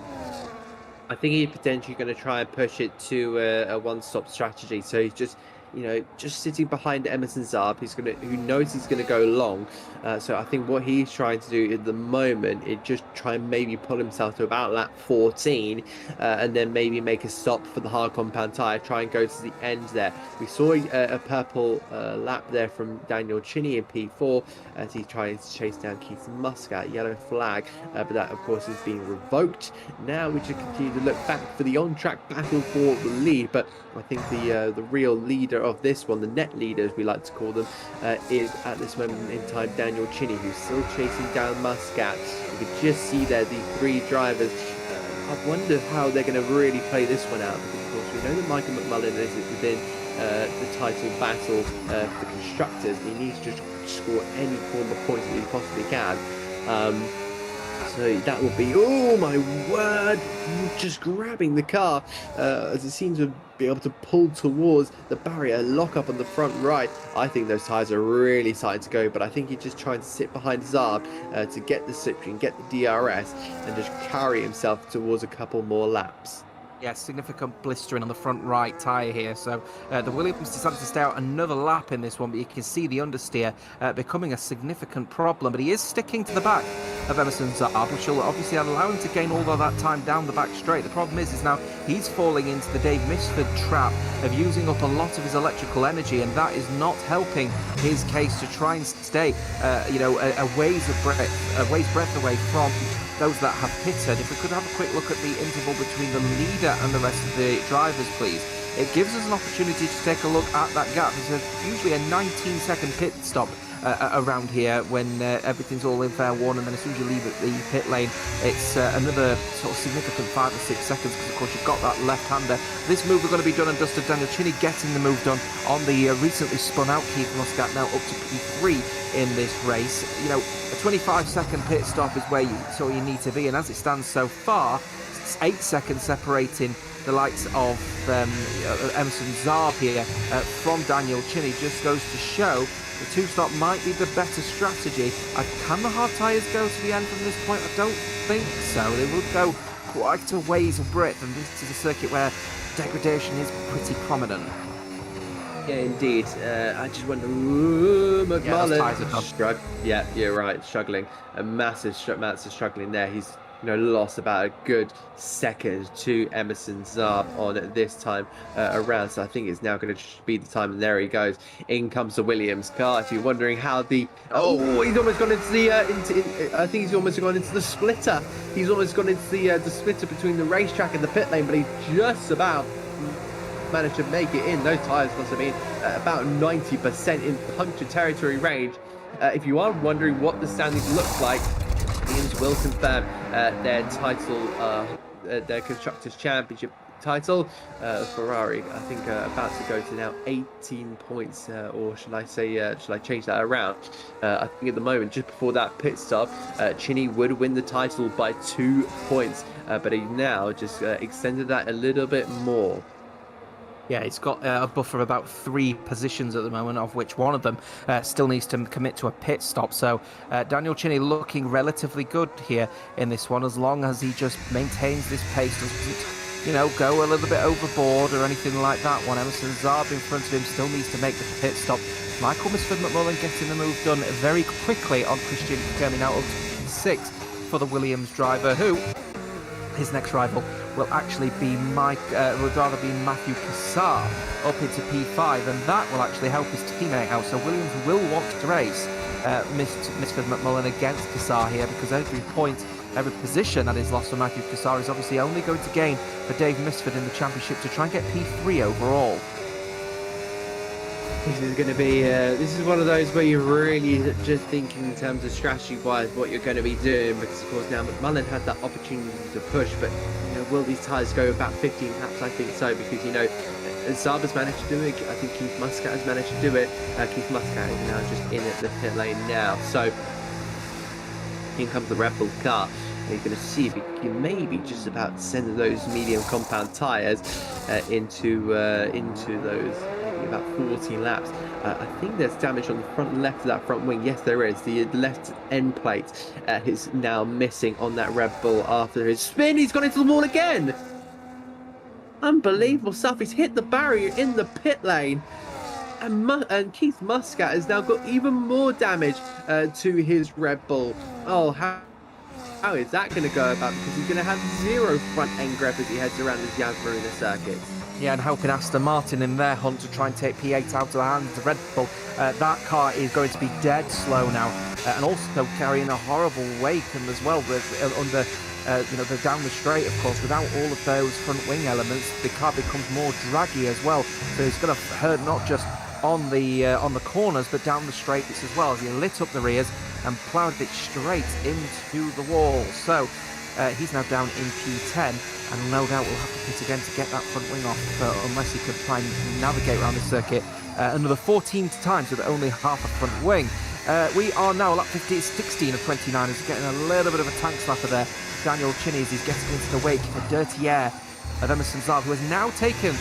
Speaker 2: I think he's potentially going to try and push it to a one-stop strategy. So he's just, just sitting behind Emerson Zarb, who knows he's going to go long. So I think what he's trying to do at the moment is just try and maybe pull himself to about lap 14, and then maybe make a stop for the hard compound tyre, try and go to the end there. We saw a purple lap there from Daniel Chinny in P4 as he tries to chase down Keith Muscat, yellow flag, but that of course is being revoked. Now we should continue to look back for the on-track battle for the lead, but I think the real leader of this one, the net leader as we like to call them, is at this moment in time Daniel Chinny, who's still chasing down Muscat. You can just see there the three drivers. I wonder how they're going to really play this one out, because of course we know that Michael McMullen is within the title battle for the constructors. He needs to score any form of points that he possibly can. So that will be, oh my word, just grabbing the car as it seems to be able to pull towards the barrier, lock up on the front right. I think those tyres are really starting to go, but I think he's just trying to sit behind Zarb to get the slipstream, get the DRS, and just carry himself towards a couple more laps.
Speaker 1: Yeah, significant blistering on the front right tyre here. So the Williams decided to stay out another lap in this one, but you can see the understeer becoming a significant problem. But he is sticking to the back of Emerson Zarb, which will obviously allow him to gain all of that time down the back straight. The problem is now he's falling into the Dave Misford trap of using up a lot of his electrical energy, and that is not helping his case to try and stay, a ways breadth away from those that have pitted. If we could have a quick look at the interval between the leader and the rest of the drivers, please. It gives us an opportunity to take a look at that gap. There's usually a 19-second pit stop around here when everything's all in fair warning, and then as soon as you leave the pit lane, it's another sort of significant 5 or 6 seconds, because of course you've got that left-hander. This move is going to be done and dusted. Daniel Chinny getting the move done on the recently spun out Keith Muscat, now up to P3 in this race. A 25-second pit stop is where you need to be, and as it stands so far, it's 8 seconds separating the likes of Emerson Zarb here from Daniel Chinny. Just goes to show the two-stop might be the better strategy. Can the hard tyres go to the end from this point? I don't think so. They would go quite a ways of breadth, and this is a circuit where degradation is pretty prominent.
Speaker 2: Yeah, indeed. I just wonder, McMullen. Yeah, you're right, struggling. A massive struggling there. He's lost about a good second to Emerson Zarb on this time around. So I think it's now going to be the time, and there he goes. In comes the Williams car. If you're wondering how he's almost gone into the I think he's almost gone into the splitter. He's almost gone into the splitter between the racetrack and the pit lane, but he just about managed to make it in. Those tyres must have been about 90% in puncture territory range. If you are wondering what the standings look like, Williams will confirm their title, their Constructors' Championship title. Ferrari, I think, about to go to now 18 points, or should I change that around? I think at the moment, just before that pit stop, Chinny would win the title by 2 points, but he now just extended that a little bit more.
Speaker 1: Yeah, he's got a buffer of about 3 positions at the moment, of which one of them still needs to commit to a pit stop. So Daniel Chinny looking relatively good here in this one, as long as he just maintains this pace, doesn't, go a little bit overboard or anything like that. One Emerson Zarb in front of him still needs to make the pit stop. Michael Misford McMullen getting the move done very quickly on Christian Kermy, now up to 6 for the Williams driver, who his next rival will actually be Matthew Cassar up into P5, and that will actually help his teammate out. So Williams will watch the race, Misford McMullen against Cassar here, because every point, every position that is lost for Matthew Cassar is obviously only going to gain for Dave Misford in the championship to try and get P3 overall.
Speaker 2: This is going to be, this is one of those where you're really just thinking in terms of strategy-wise what you're going to be doing, because of course now McMullen had that opportunity to push, but will these tyres go about 15 laps? I think so, because Saab has managed to do it. I think Keith Muscat has managed to do it. Keith Muscat is now just in at the pit lane now, so here comes the Red Bull car. You're going to see if he can maybe just about send those medium compound tyres into those maybe about 14 laps. I think there's damage on the front left of that front wing. Yes, there is. The left end plate is now missing on that Red Bull after his spin. He's gone into the wall again. Unbelievable stuff. He's hit the barrier in the pit lane. And Keith Muscat has now got even more damage to his Red Bull. Oh, how is that going to go about? Because he's going to have zero front end grip as he heads around this Yas Marina circuit.
Speaker 1: Yeah, and helping Aston Martin in their hunt to try and take P8 out of the hands of Red Bull. That car is going to be dead slow now, and also carrying a horrible wake and as well with under. The down the straight, of course, without all of those front wing elements, the car becomes more draggy as well. So it's going to hurt not just on the corners, but down the straights as well, as he lit up the rears and ploughed it straight into the wall. So he's now down in P10, and no doubt will have to pit again to get that front wing off, unless he can try and navigate around the circuit another 14 times with only half a front wing. We are now lap 16 of 29, as he's getting a little bit of a tank slapper there. Daniel Chinny, as he's getting into the wake for dirty air of Emerson Zaab, who has now taken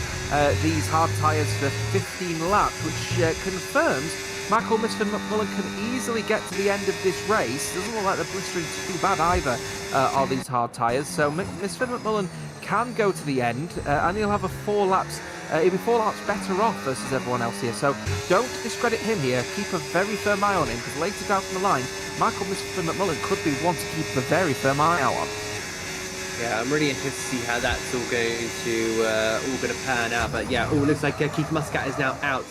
Speaker 1: these hard tyres for 15 laps, which confirms Michael Misford McMullen can easily get to the end of this race. Doesn't look like they're blistering too bad either, are these hard tyres. So Misford McMullen can go to the end, and he'll have he'll be 4 laps better off versus everyone else here. So don't discredit him here. Keep a very firm eye on him, because later down the line, Michael Misford McMullen could be one to keep a very firm eye out on.
Speaker 2: Yeah, I'm really interested to see how that's all going to pan out. But yeah, looks like Keith Muscat is now out.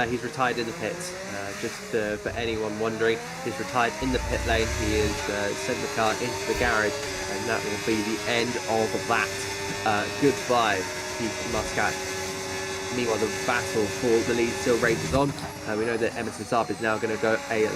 Speaker 2: He's retired in the pits. Just for anyone wondering, he's retired in the pit lane. He has sent the car into the garage, and that will be the end of that. Goodbye, Keith Muscat. Meanwhile, the battle for the lead still rages on. We know that Emerson Zaab is now going to go a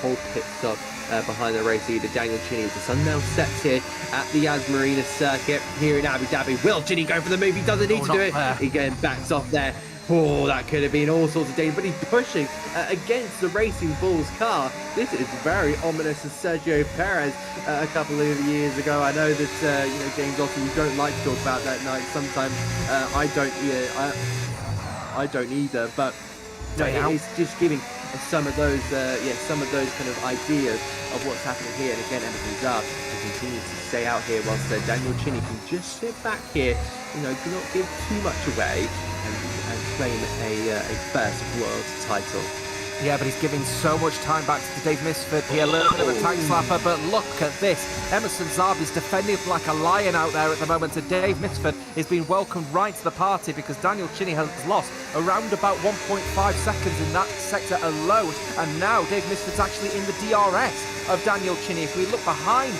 Speaker 2: whole pit stop behind the race leader, Daniel Chinny. The sun now sets here at the Yas Marina circuit here in Abu Dhabi. Will Chinny go for the move? He doesn't need to do it. He again backs off there. Oh, that could have been all sorts of danger, but he's pushing against the Racing Bulls car. This is very ominous of Sergio Perez a couple of years ago. I know that James Austin, you don't like to talk about that night. Sometimes I don't either. But it's just giving some of those kind of ideas of what's happening here. And again, Emerson Zaab continues to stay out here whilst Daniel Chinny can just sit back here, do not give too much away and claim a first world title.
Speaker 1: Yeah, but he's giving so much time back to Dave Misford here. A little bit of a tank slapper, but look at this. Emerson Zaab is defending like a lion out there at the moment, and Dave Misford is being welcomed right to the party, because Daniel Chinny has lost around about 1.5 seconds in that sector alone, and now Dave Misford's actually in the DRS of Daniel Chinny. If we look behind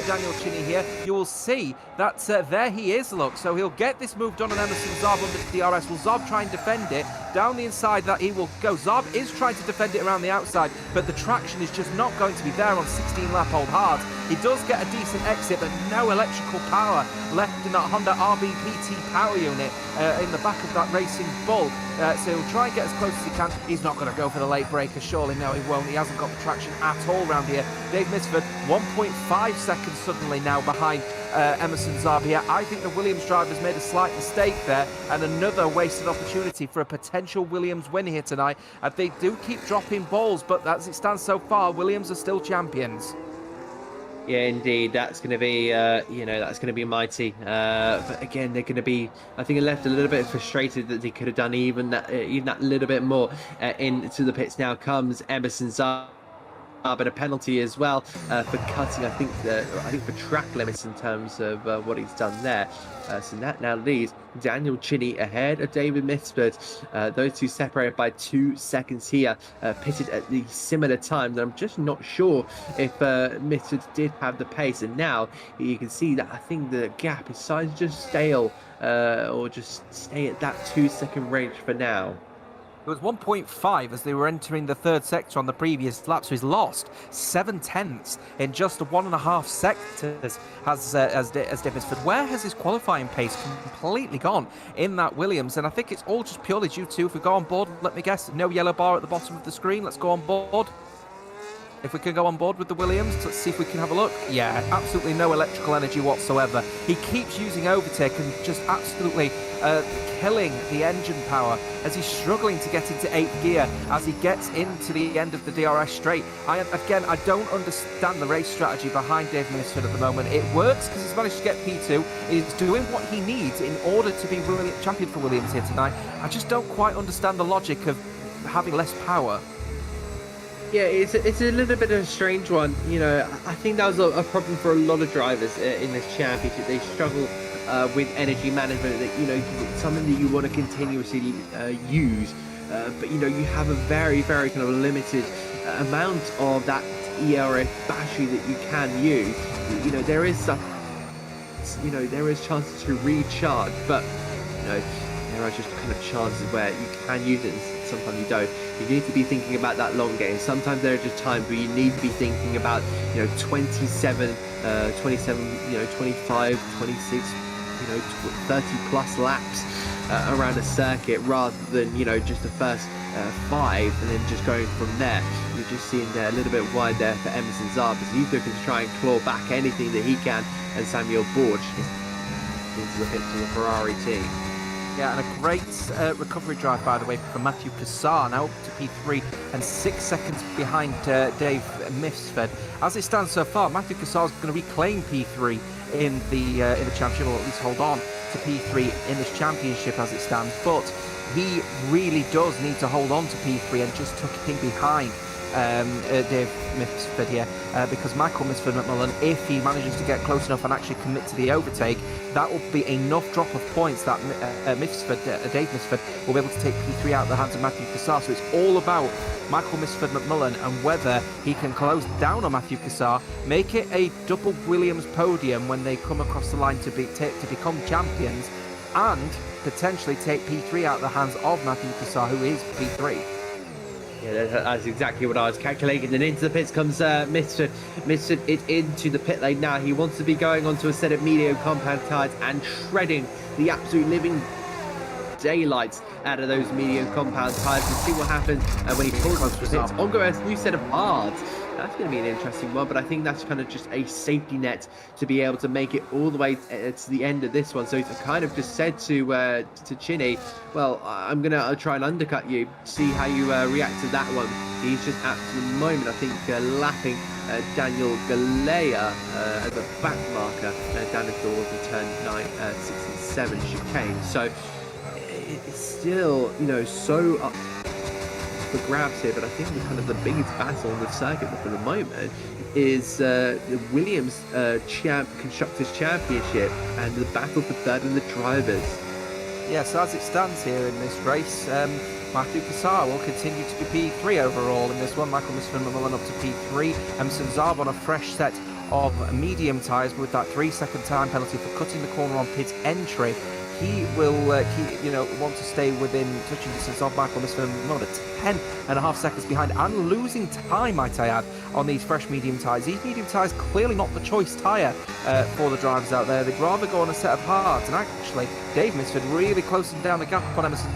Speaker 1: Daniel Chinny here, you will see that there he is, look. So he'll get this move done on Emerson Zaab on the DRS. Will Zaab try and defend it? Down the inside that he will go. Zaab is trying to defend it around the outside, but the traction is just not going to be there on 16-lap-old hards. He does get a decent exit, but no electrical power left in that Honda RBPT power unit in the back of that Racing Bull. So he'll try and get as close as he can. He's not going to go for the late breaker, surely. No, he won't. He hasn't got the traction at all around here. Dave Misford, 1.5 seconds suddenly now behind Emerson Zaab here. I think the Williams driver's made a slight mistake there, and another wasted opportunity for a potential Williams win here tonight. They do keep dropping balls, but as it stands so far, Williams are still champions.
Speaker 2: Yeah, indeed, that's going to be, that's going to be mighty. But again, they're going to be, I think, left a little bit frustrated that they could have done even that little bit more into the pits. Now comes Emerson Zaab. But a penalty as well for cutting, I think for track limits in terms of what he's done there. So that now leaves Daniel Chinny ahead of David Misford. Those two separated by 2 seconds here, pitted at the similar times. I'm just not sure if Misford did have the pace. And now you can see that I think the gap is starting to just stale or just stay at that 2 second range for now.
Speaker 1: It was 1.5 as they were entering the third sector on the previous lap, so he's lost 7/10 in just 1.5 sectors as Dave Misford. Where has his qualifying pace completely gone in that Williams? And I think it's all just purely due to, if we go on board, let me guess, no yellow bar at the bottom of the screen. Let's go on board. If we can go on board with the Williams, let's see if we can have a look. Yeah, absolutely no electrical energy whatsoever. He keeps using overtake and just absolutely killing the engine power as he's struggling to get into 8th gear as he gets into the end of the DRS straight. I don't understand the race strategy behind Dave Misford at the moment. It works because he's managed to get P2. He's doing what he needs in order to be champion for Williams here tonight. I just don't quite understand the logic of having less power.
Speaker 2: Yeah, it's a little bit of a strange one. You know, I think that was a problem for a lot of drivers in this championship. They struggle with energy management. That, you know, it's something that you want to continuously use, but you know, you have a very, very kind of limited amount of that ERA battery that you can use. You know, there is chances to recharge, but you know, there are just kind of chances where you can use it and sometimes you don't. You need to be thinking about that long game. Sometimes there are just times where you need to be thinking about, you know, 27, 25, 26, 30 plus laps around a circuit, rather than, you know, just the first 5 and then just going from there. You're just seeing there a little bit wide there for Emerson Zarbas. He's looking to try and claw back anything that he can, and Samuel Borge into the pit for the Ferrari team.
Speaker 1: Yeah, and a great recovery drive, by the way, from Matthew Cassar, now up to P3 and 6 seconds behind Dave Misford. As it stands so far, Matthew Cassar is going to reclaim P3 in the championship, or at least hold on to P3 in this championship as it stands. But he really does need to hold on to P3 and just tuck it in behind Dave Misford here, because Michael Misford McMullen, if he manages to get close enough and actually commit to the overtake, that will be enough drop of points that Dave Misford will be able to take P3 out of the hands of Matthew Cassar. So it's all about Michael Misford McMullen and whether he can close down on Matthew Cassar, make it a double Williams podium when they come across the line to become champions, and potentially take P3 out of the hands of Matthew Cassar, who is P3.
Speaker 2: Yeah, that's exactly what I was calculating. And into the pits comes Mr. It's into the pit lane now. He wants to be going onto a set of medium compound tyres and shredding the absolute living daylights out of those medium compound tyres. We'll see what happens when he pulls onto the pits. On goes a new set of hards. That's going to be an interesting one, but I think that's kind of just a safety net to be able to make it all the way to the end of this one. So he's kind of just said to Chinny, well, I'm going to try and undercut you, see how you react to that one. He's just at the moment, I think, lapping Daniel Galea as a back marker down towards the turn 9, 6 and 7 chicane. So it's still, you know, so up for grabs here, but I think the biggest battle on the circuit for the moment is the Williams Constructors Championship and the battle for third in the drivers.
Speaker 1: Yeah, so as it stands here in this race, Matthew Cassar will continue to be P3 overall in this one. Michael Misford McMullen up to P3. Emerson Zarb on a fresh set of medium tyres with that 3-second time penalty for cutting the corner on pit entry. He will want to stay within touching distance of Michael Misford McMullen at 10.5 seconds behind and losing time, might I add, on these fresh medium tyres. These medium tyres clearly not the choice tyre for the drivers out there. They'd rather go on a set of hards, and actually Dave Misford really closing down the gap on Emerson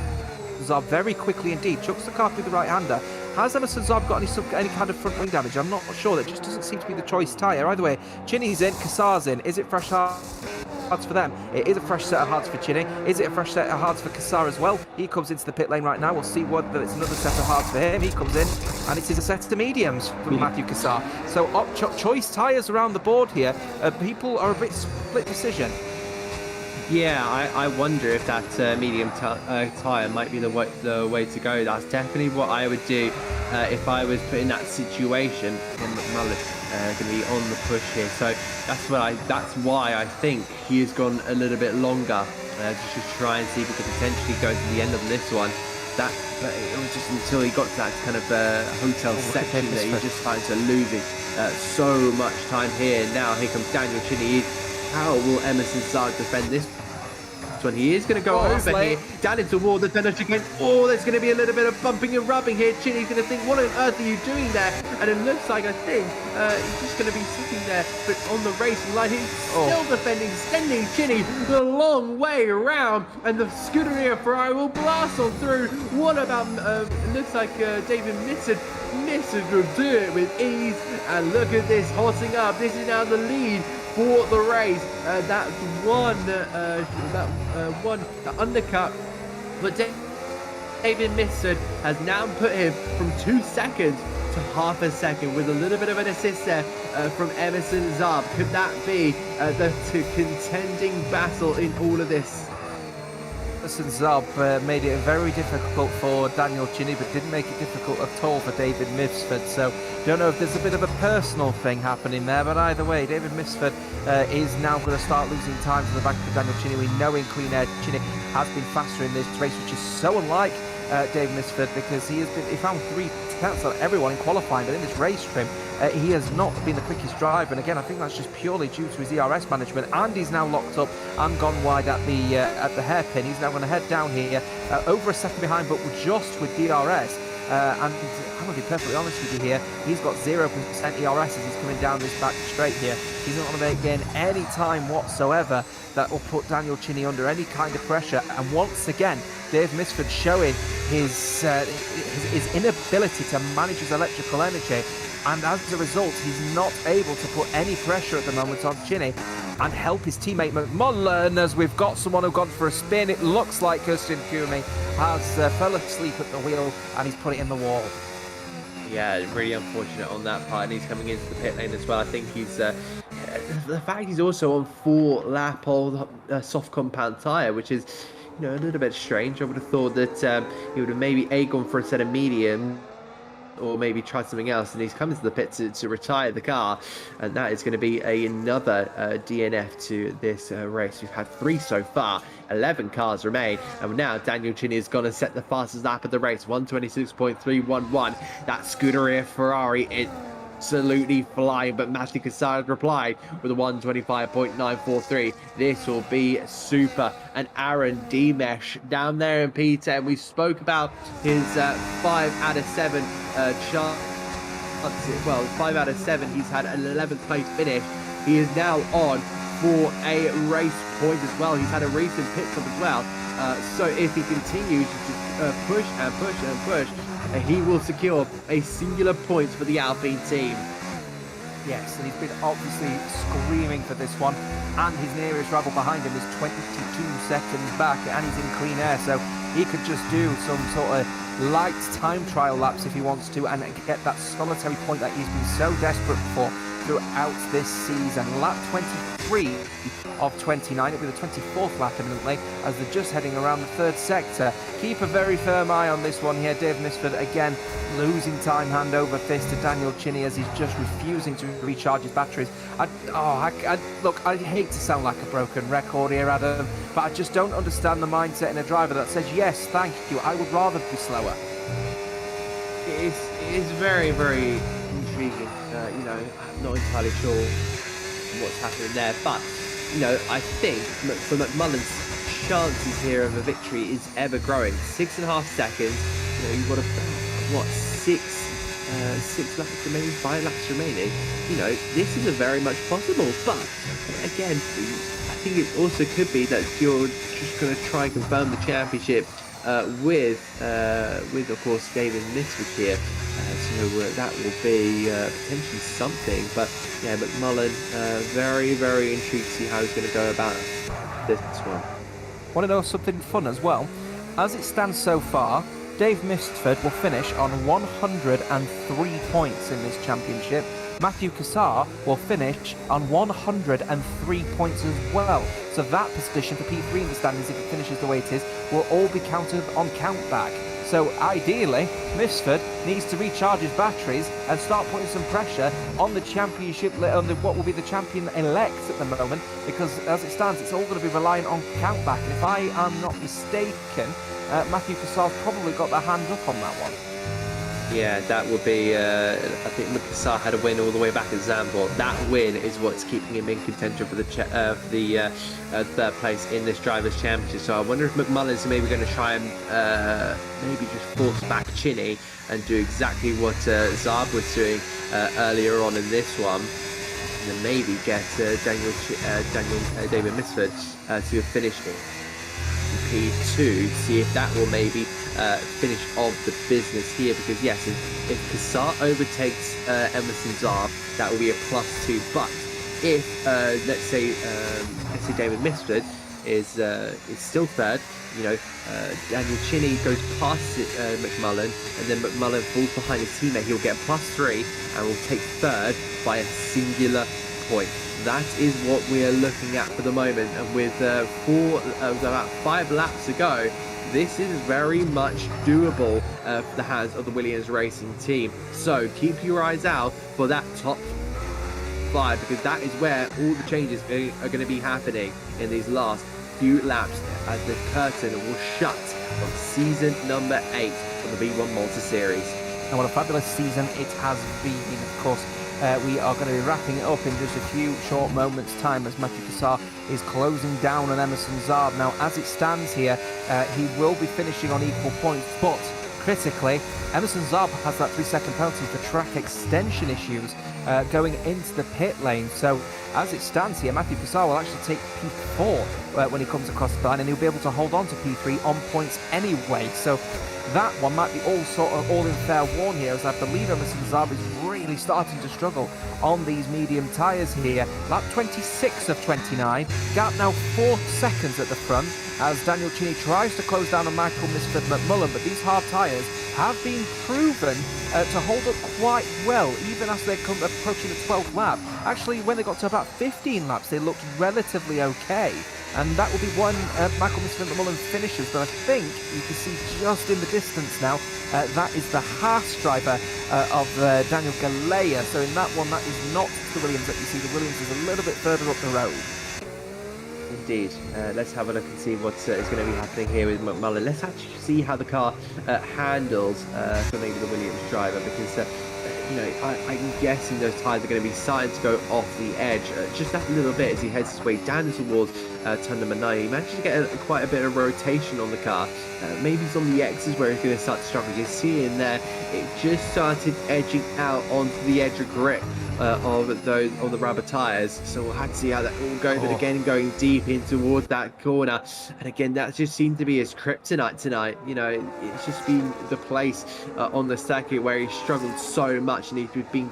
Speaker 1: Zarb very quickly indeed. Chucks the car through the right-hander. Has Emerson Zarb got any kind of front wing damage? I'm not sure. That just doesn't seem to be the choice tyre. Either way, Chinny's in, Cassar's in. Is it fresh hards for them? It is a fresh set of hards for Chinny. Is it a fresh set of hards for Cassar as well? He comes into the pit lane right now. We'll see whether it's another set of hards for him. He comes in, and it is a set of mediums for Matthew Cassar. So choice tyres around the board here. People are a bit split decision.
Speaker 2: Yeah, I wonder if that medium tyre might be the way to go. That's definitely what I would do if I was put in that situation. And McMullen going to be on the push here, so that's why I think he has gone a little bit longer, just to try and see if he could potentially go to the end of this one. But it was just until he got to that kind of hotel section that he just started to losing so much time here. Now here comes Daniel Chinny. How will Emerson Zarb defend this last one. He is going to go over
Speaker 1: late.
Speaker 2: here, down into the wall, the finish again. Oh, there's going to be a little bit of bumping and rubbing here. Chinny's going to think, what on earth are you doing there? And it looks like, I think, he's just going to be sitting there, but on the racing line, he's still defending, sending Chinny the long way around, and the Scuderia Ferrari will blast on through. What about, looks like David Missard will do it with ease, and look at this horsing up. This is now the lead for the race. That's the undercut, but David Missard has now put him from 2 seconds to half a second with a little bit of an assist there from Emerson Zab. Could that be the contending battle in all of this?
Speaker 1: Emerson Zab made it very difficult for Daniel Chinny, but didn't make it difficult at all for David Misford. So don't know if there's a bit of a personal thing happening there, but either way, David Misford is now going to start losing time to the back of Daniel Chinny. We know in clean air Chinny has been faster in this race, which is so unlike David Misford, because he found 3 tenths on everyone in qualifying, but in this race trim he has not been the quickest driver, and again I think that's just purely due to his ERS management, and he's now locked up and gone wide at the hairpin. He's now going to head down here over a second behind, but just with DRS. And I'm going to be perfectly honest with you here, he's got 0% ERS as he's coming down this back straight here. He's not going to gain any time whatsoever that will put Daniel Chinny under any kind of pressure. And once again, Dave Misford showing his inability to manage his electrical energy, and as a result he's not able to put any pressure at the moment on Chinny and help his teammate McMullen, as we've got someone who's gone for a spin. It looks like Kirsten Kumi has fell asleep at the wheel and he's put it in the wall.
Speaker 2: Yeah, really unfortunate on that part, and he's coming into the pit lane as well. I think he's the fact he's also on 4-lap old soft compound tyre, which is, you know, a little bit strange. I would have thought that he would have maybe gone for a set of medium, or maybe try something else, and he's come into the pit to retire the car, and that is going to be another DNF to this race. We've had 3 so far, 11 cars remain, and now Daniel Chinny is going to set the fastest lap of the race, 1:26.311. That Scuderia Ferrari absolutely flying, but Matthew Cassard replied with a 1:25.943. This will be super. And Aaron Demesh down there in P10, we spoke about his 5 out of 7 chance. Well, 5 out of 7, he's had an 11th place finish. He is now on for a race point as well. He's had a recent pit stop as well, so if he continues to push and push and push, he will secure a singular point for the Alpine team.
Speaker 1: Yes, and he's been obviously screaming for this one, and his nearest rival behind him is 22 seconds back, and he's in clean air, so he could just do some sort of light time trial laps if he wants to, and get that solitary point that he's been so desperate for throughout this season. Lap 23 of 29, it'll be the 24th lap imminently, as they're just heading around the 3rd sector. Keep a very firm eye on this one here. Dave Misford again losing time hand over fist to Daniel Chinny as he's just refusing to recharge his batteries. Look, I hate to sound like a broken record here, Adam, but I just don't understand the mindset in a driver that says, yes, thank you, I would rather be slower.
Speaker 2: It is very, very intriguing. You know, I'm not entirely sure what's happening there, but you know, I think for McMullen's chances here of a victory is ever growing. 6.5 seconds. You know, you've got six laps remaining, 5 laps remaining. You know, this is a very much possible. But again, I think it also could be that you're just going to try and confirm the championship with of course David Misford here. So that will be potentially something. But yeah, McMullen, very, very intrigued to see how he's going to go about this one.
Speaker 1: Want to know something fun as well? As it stands so far, Dave Misford will finish on 103 points in this championship. Matthew Cassar will finish on 103 points as well. So that position for P3 in the standings, if it finishes the way it is, will all be counted on countback. So ideally, Misford needs to recharge his batteries and start putting some pressure on the championship, on what will be the champion-elect at the moment, because as it stands, it's all going to be reliant on countback. And if I am not mistaken, Matthew Cassar's probably got their hand up on that one.
Speaker 2: Yeah, that would be. I think Mukasa had a win all the way back at Zandvoort. That win is what's keeping him in contention for the third place in this drivers' championship. So I wonder if McMullen's maybe going to try and maybe just force back Chinny and do exactly what Zaab was doing earlier on in this one, and then maybe get David Misford to finish in P2, see if that will maybe finish off the business here, because yes, if Kassar overtakes Emerson Zaab, that will be a +2, but if let's say David Misford is still third, Daniel Chinny goes past McMullen, and then McMullen falls behind his teammate, he'll get +3 and will take third by a singular point. That is what we are looking at for the moment, and with about 5 laps to go, this is very much doable for the hands of the Williams Racing team. So keep your eyes out for that top 5, because that is where all the changes are going to be happening in these last few laps, as the curtain will shut on season number 8 of the V1 Malta Series.
Speaker 1: And what a fabulous season it has been. Of course, we are going to be wrapping it up in just a few short moments' time as Matthew Kassar is closing down on Emerson Zaab. Now, as it stands here, he will be finishing on equal points, but critically, Emerson Zaab has that 3-second penalty for track extension issues going into the pit lane. So, as it stands here, Matthew Kassar will actually take P4 when he comes across the line, and he'll be able to hold on to P3 on points anyway. So, that one might be all in fair warn here, as I believe Emerson Zaab is really starting to struggle on these medium tyres here. Lap 26 of 29, gap now 4 seconds at the front, as Daniel Chinny tries to close down on Michael Misford McMullen, but these hard tyres have been proven to hold up quite well, even as they're approaching the 12th lap. Actually, when they got to about 15 laps, they looked relatively okay. And that will be one Michael Misford McMullen finishes, but I think you can see just in the distance now, that is the Haas driver of Daniel Galea. So in that one, that is not the Williams that you see. The Williams is a little bit further up the road.
Speaker 2: Indeed. Let's have a look and see what is going to be happening here with McMullen. Let's actually see how the car handles for maybe the Williams driver, because I'm guessing those tyres are going to be starting to go off the edge just that little bit as he heads his way down towards turn number 9. He managed to get quite a bit of rotation on the car. Maybe he's on the X's where he's going to start to struggle. You can see in there, it just started edging out onto the edge of grip of the rubber tyres. So we'll have to see how that all goes. But again, going deep in towards that corner, and again, that just seemed to be his kryptonite tonight. It's just been the place on the circuit where he struggled so much, and he's been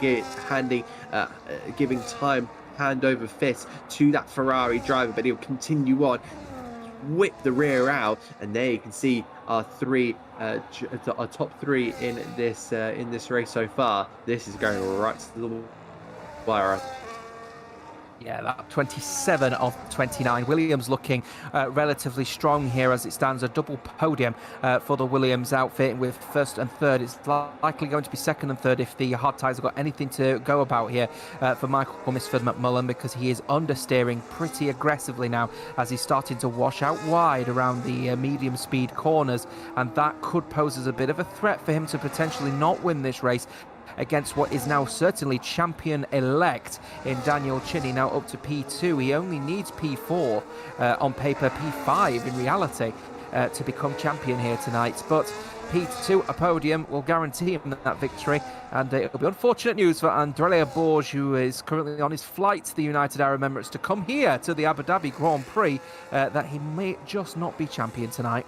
Speaker 2: giving time hand over fist to that Ferrari driver, but he'll continue on, whip the rear out, and there you can see our top 3 in this race so far. This is going right to the wire.
Speaker 1: Yeah, that 27 of 29. Williams looking relatively strong here as it stands. A double podium for the Williams outfit with first and third. It's likely going to be second and third if the hard tyres have got anything to go about here for Michael Misford McMullen, because he is understeering pretty aggressively now as he's starting to wash out wide around the medium speed corners, and that could pose as a bit of a threat for him to potentially not win this race against what is now certainly champion-elect in Daniel Chinny, now up to P2. He only needs P4, on paper P5 in reality, to become champion here tonight. But P2, a podium, will guarantee him that victory. And it'll be unfortunate news for Andrea Borges, who is currently on his flight to the United Arab Emirates to come here to the Abu Dhabi Grand Prix, that he may just not be champion tonight.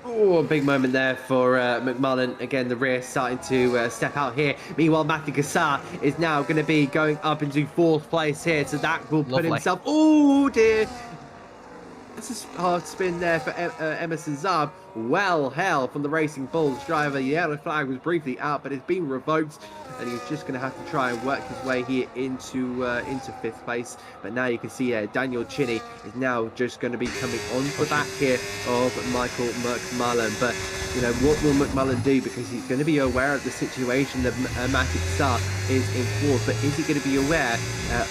Speaker 2: Oh, a big moment there for McMullen. Again, the rear starting to step out here. Meanwhile, Matthew Kassar is now going to be going up into 4th place here. So that will put himself... Oh, dear. It's a hard spin there for Emerson Zaab. Well, hell, from the Racing Bulls driver. The yellow flag was briefly out, but it's been revoked, and he's just going to have to try and work his way here into 5th place. But now you can see Daniel Chinny is now just going to be coming on the back here of Michael McMullen. But what will McMullen do? Because he's going to be aware of the situation that Matthew Kassar is in 4th, but is he going to be aware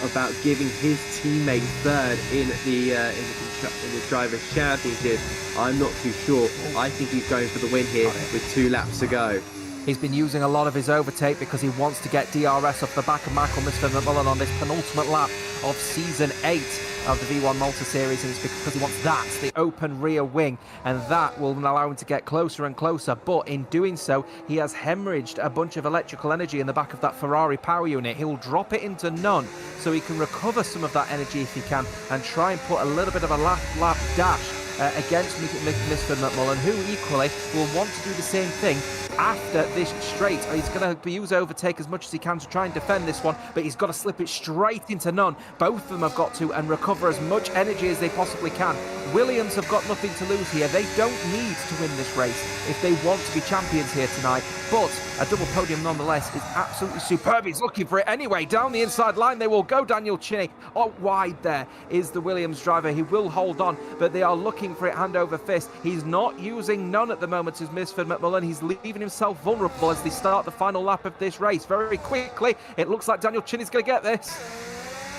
Speaker 2: about giving his teammate 3rd in the Drivers' Championship? I'm not too sure. I think he's going for the win here with 2 laps to go.
Speaker 1: He's been using a lot of his overtake because he wants to get DRS off the back of Michael Misford-McMullen on this penultimate lap of Season 8 of the V1 Malta Series, and it's because he wants that, the open rear wing, and that will allow him to get closer and closer. But in doing so, he has hemorrhaged a bunch of electrical energy in the back of that Ferrari power unit. He'll drop it into none so he can recover some of that energy if he can and try and put a little bit of a lap dash against Misford-McMullen, who equally will want to do the same thing after this straight. He's going to use overtake as much as he can to try and defend this one, but he's got to slip it straight into none. Both of them have got to and recover as much energy as they possibly can. Williams have got nothing to lose here. They don't need to win this race if they want to be champions here tonight, but a double podium nonetheless is absolutely superb. He's looking for it anyway. Down the inside line they will go. Daniel Chinny out wide there is the Williams driver. He will hold on, but they are looking for it hand over fist. He's not using none at the moment as Misford-McMullen. He's leaving himself vulnerable as they start the final lap of this race. Very quickly, it looks like Daniel Chinny's going to get this.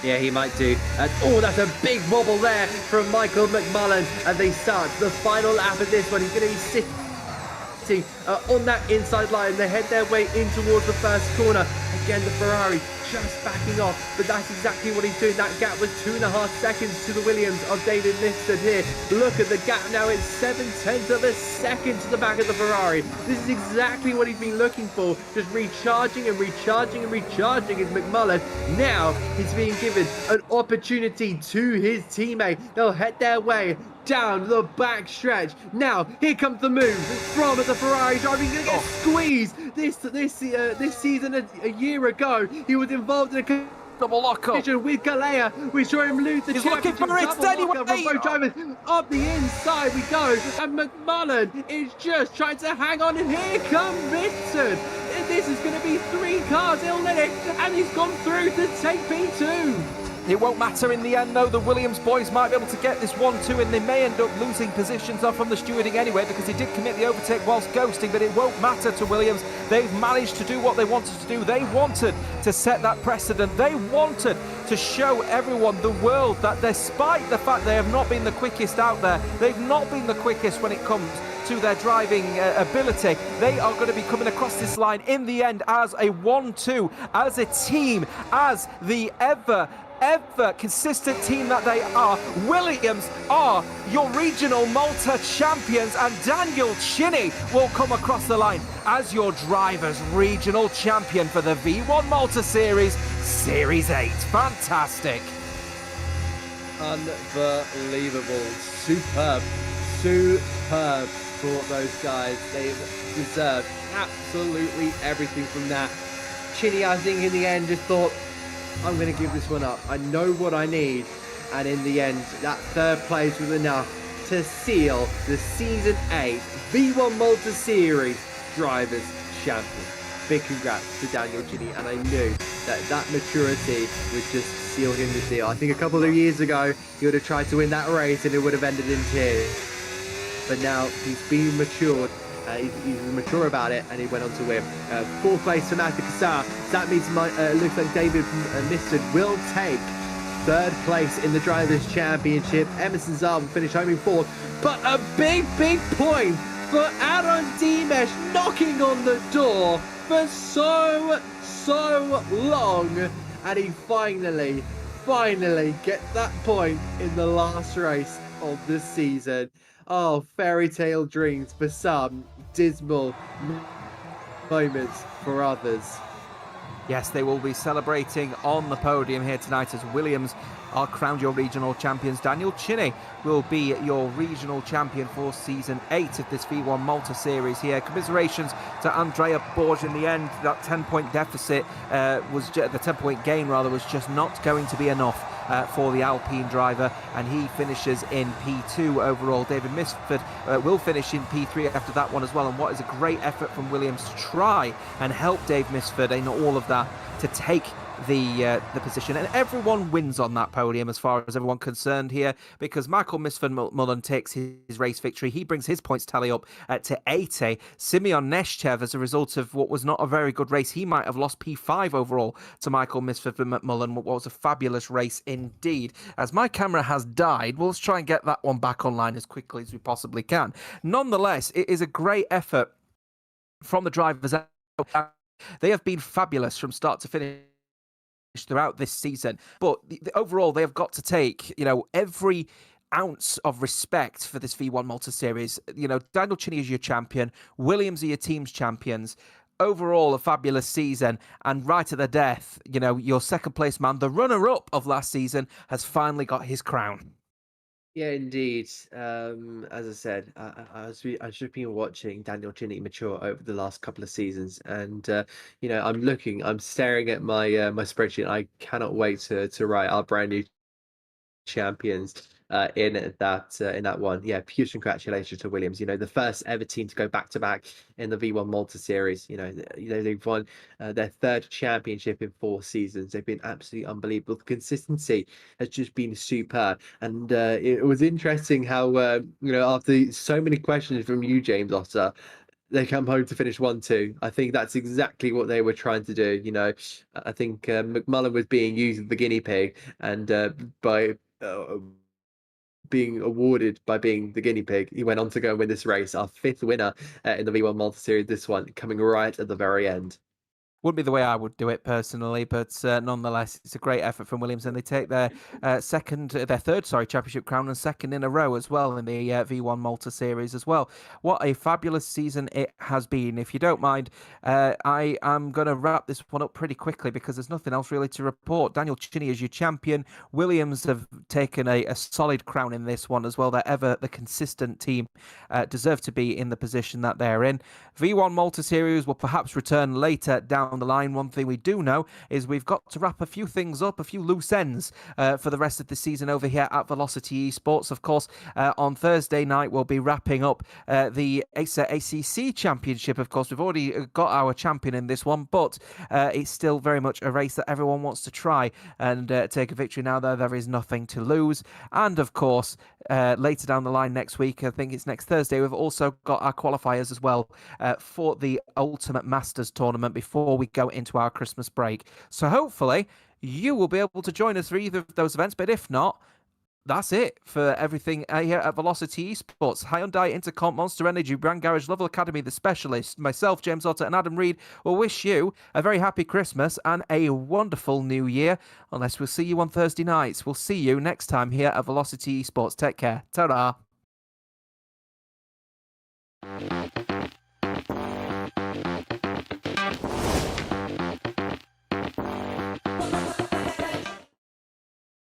Speaker 2: Yeah, he might do. And oh, that's a big wobble there from Michael McMullen. And they start the final lap of this one. He's going to be sitting on that inside line. They head their way in towards the first corner. Again, the Ferrari just backing off, but that's exactly what he's doing. That gap was 2.5 seconds to the Williams of David Misford here. Look at the gap now. It's 0.7 of a second to the back of the Ferrari. This is exactly what he's been looking for. Just recharging and recharging and recharging is McMullen. Now he's being given an opportunity to his teammate. They'll head their way down the back stretch. Now here comes the move from the Ferrari driver. He's going to get squeezed. This season a year ago, he was involved in a
Speaker 1: double lockup
Speaker 2: with Galea. We saw him lose the championship.
Speaker 1: Looking for it anyway.
Speaker 2: From both drivers. Up the inside we go, and McMullen is just trying to hang on, and here comes Vincent. This is going to be 3 cars in it, and he's gone through to take P2.
Speaker 1: It won't matter in the end, though. The Williams boys might be able to get this 1-2, and they may end up losing positions off from the stewarding anyway, because he did commit the overtake whilst ghosting, but it won't matter to Williams. They've managed to do what they wanted to do. They wanted to set that precedent. They wanted to show everyone, the world, that despite the fact they have not been the quickest out there, they've not been the quickest when it comes to their driving ability, they are going to be coming across this line in the end as a 1-2, as a team, as the ever consistent team that they are. Williams are your regional Malta champions, and Daniel Chinny will come across the line as your driver's regional champion for the V1 Malta Series, Series 8. Fantastic.
Speaker 2: Unbelievable. Superb for those guys. They've deserved absolutely everything from that. Chinny, I think, in the end just thought, I'm going to give this one up. I know what I need. And in the end, that 3rd place was enough to seal the Season 8 V1 Malta Series Drivers Champion. Big congrats to Daniel Chinny. And I knew that maturity would just seal him the deal. I think a couple of years ago, he would have tried to win that race and it would have ended in tears. But now he's been matured. He's mature about it, and he went on to win. 4th place for Matthew Kassar. So that means looks like David Misford will take 3rd place in the Drivers' Championship. Emerson Zar will finish home in 4th. But a big point for Aaron Dimesh, knocking on the door for so long. And he finally gets that point in the last race of the season. Oh, fairy tale dreams for some, dismal moments for others.
Speaker 1: Yes, they will be celebrating on the podium here tonight as Williams are crowned your regional champions. Daniel Chinny will be your regional champion for Season 8 of this V1 Malta Series here. Commiserations to Andrea Borg. In the end, that 10-point deficit the 10-point gain rather was just not going to be enough for the Alpine driver, and he finishes in P2 overall. David Misford will finish in P3 after that one as well, and what is a great effort from Williams to try and help Dave Misford in all of that to take the position, and everyone wins on that podium as far as everyone concerned here, because Michael Misford-McMullen takes his race victory. He brings his points tally up to 80. Simeon Neshchev, as a result of what was not a very good race, he might have lost P5 overall to Michael Misford-McMullen. What was a fabulous race indeed. As my camera has died, we'll try and get that one back online as quickly as we possibly can. Nonetheless, it is a great effort from the drivers They have been fabulous from start to finish throughout this season. But overall, they have got to take, every ounce of respect for this V1 Malta Series. Daniel Chinny is your champion. Williams are your team's champions. Overall, a fabulous season. And right at the death, your second place man, the runner-up of last season, has finally got his crown.
Speaker 2: Yeah, indeed. As I said, I've just been watching Daniel Chinny mature over the last couple of seasons, and I'm staring at my spreadsheet. I cannot wait to write our brand new champions in that one. Yeah, huge congratulations to Williams. The first ever team to go back to back in the V1 Malta series. They've won their third championship in 4 seasons. They've been absolutely unbelievable. The consistency has just been superb, and it was interesting how after so many questions from you, James Otter, they come home to finish 1-2. I think that's exactly what they were trying to do. I think McMullen was being used as the guinea pig, and by being awarded by being the guinea pig, he went on to go and win this race. Our 5th winner in the V1 Malta Series. This one coming right at the very end.
Speaker 1: Wouldn't be the way I would do it personally, but nonetheless, it's a great effort from Williams, and they take their third championship crown and second in a row as well in the V1 Malta Series as well. What a fabulous season it has been. If you don't mind, I am going to wrap this one up pretty quickly because there's nothing else really to report. Daniel Chinny is your champion. Williams have taken a solid crown in this one as well. They're ever the consistent team, deserve to be in the position that they're in. V1 Malta Series will perhaps return later down the line. One thing we do know is we've got to wrap a few things up, a few loose ends for the rest of the season over here at Velocity Esports. Of course, on Thursday night, we'll be wrapping up the ACC Championship. Of course, we've already got our champion in this one, but it's still very much a race that everyone wants to try and take a victory now. There is nothing to lose. And of course, later down the line next week, I think it's next Thursday, we've also got our qualifiers as well for the Ultimate Masters tournament before we go into our Christmas break. So hopefully you will be able to join us for either of those events, but if not, that's it for everything here at Velocity Esports. Hyundai, Intercomp, Monster Energy, Brand Garage, Level Academy, The Specialist, myself, James Otter, and Adam Reed will wish you a very happy Christmas and a wonderful New Year. Unless we'll see you on Thursday nights. We'll see you next time here at Velocity Esports. Take care. Ta-da.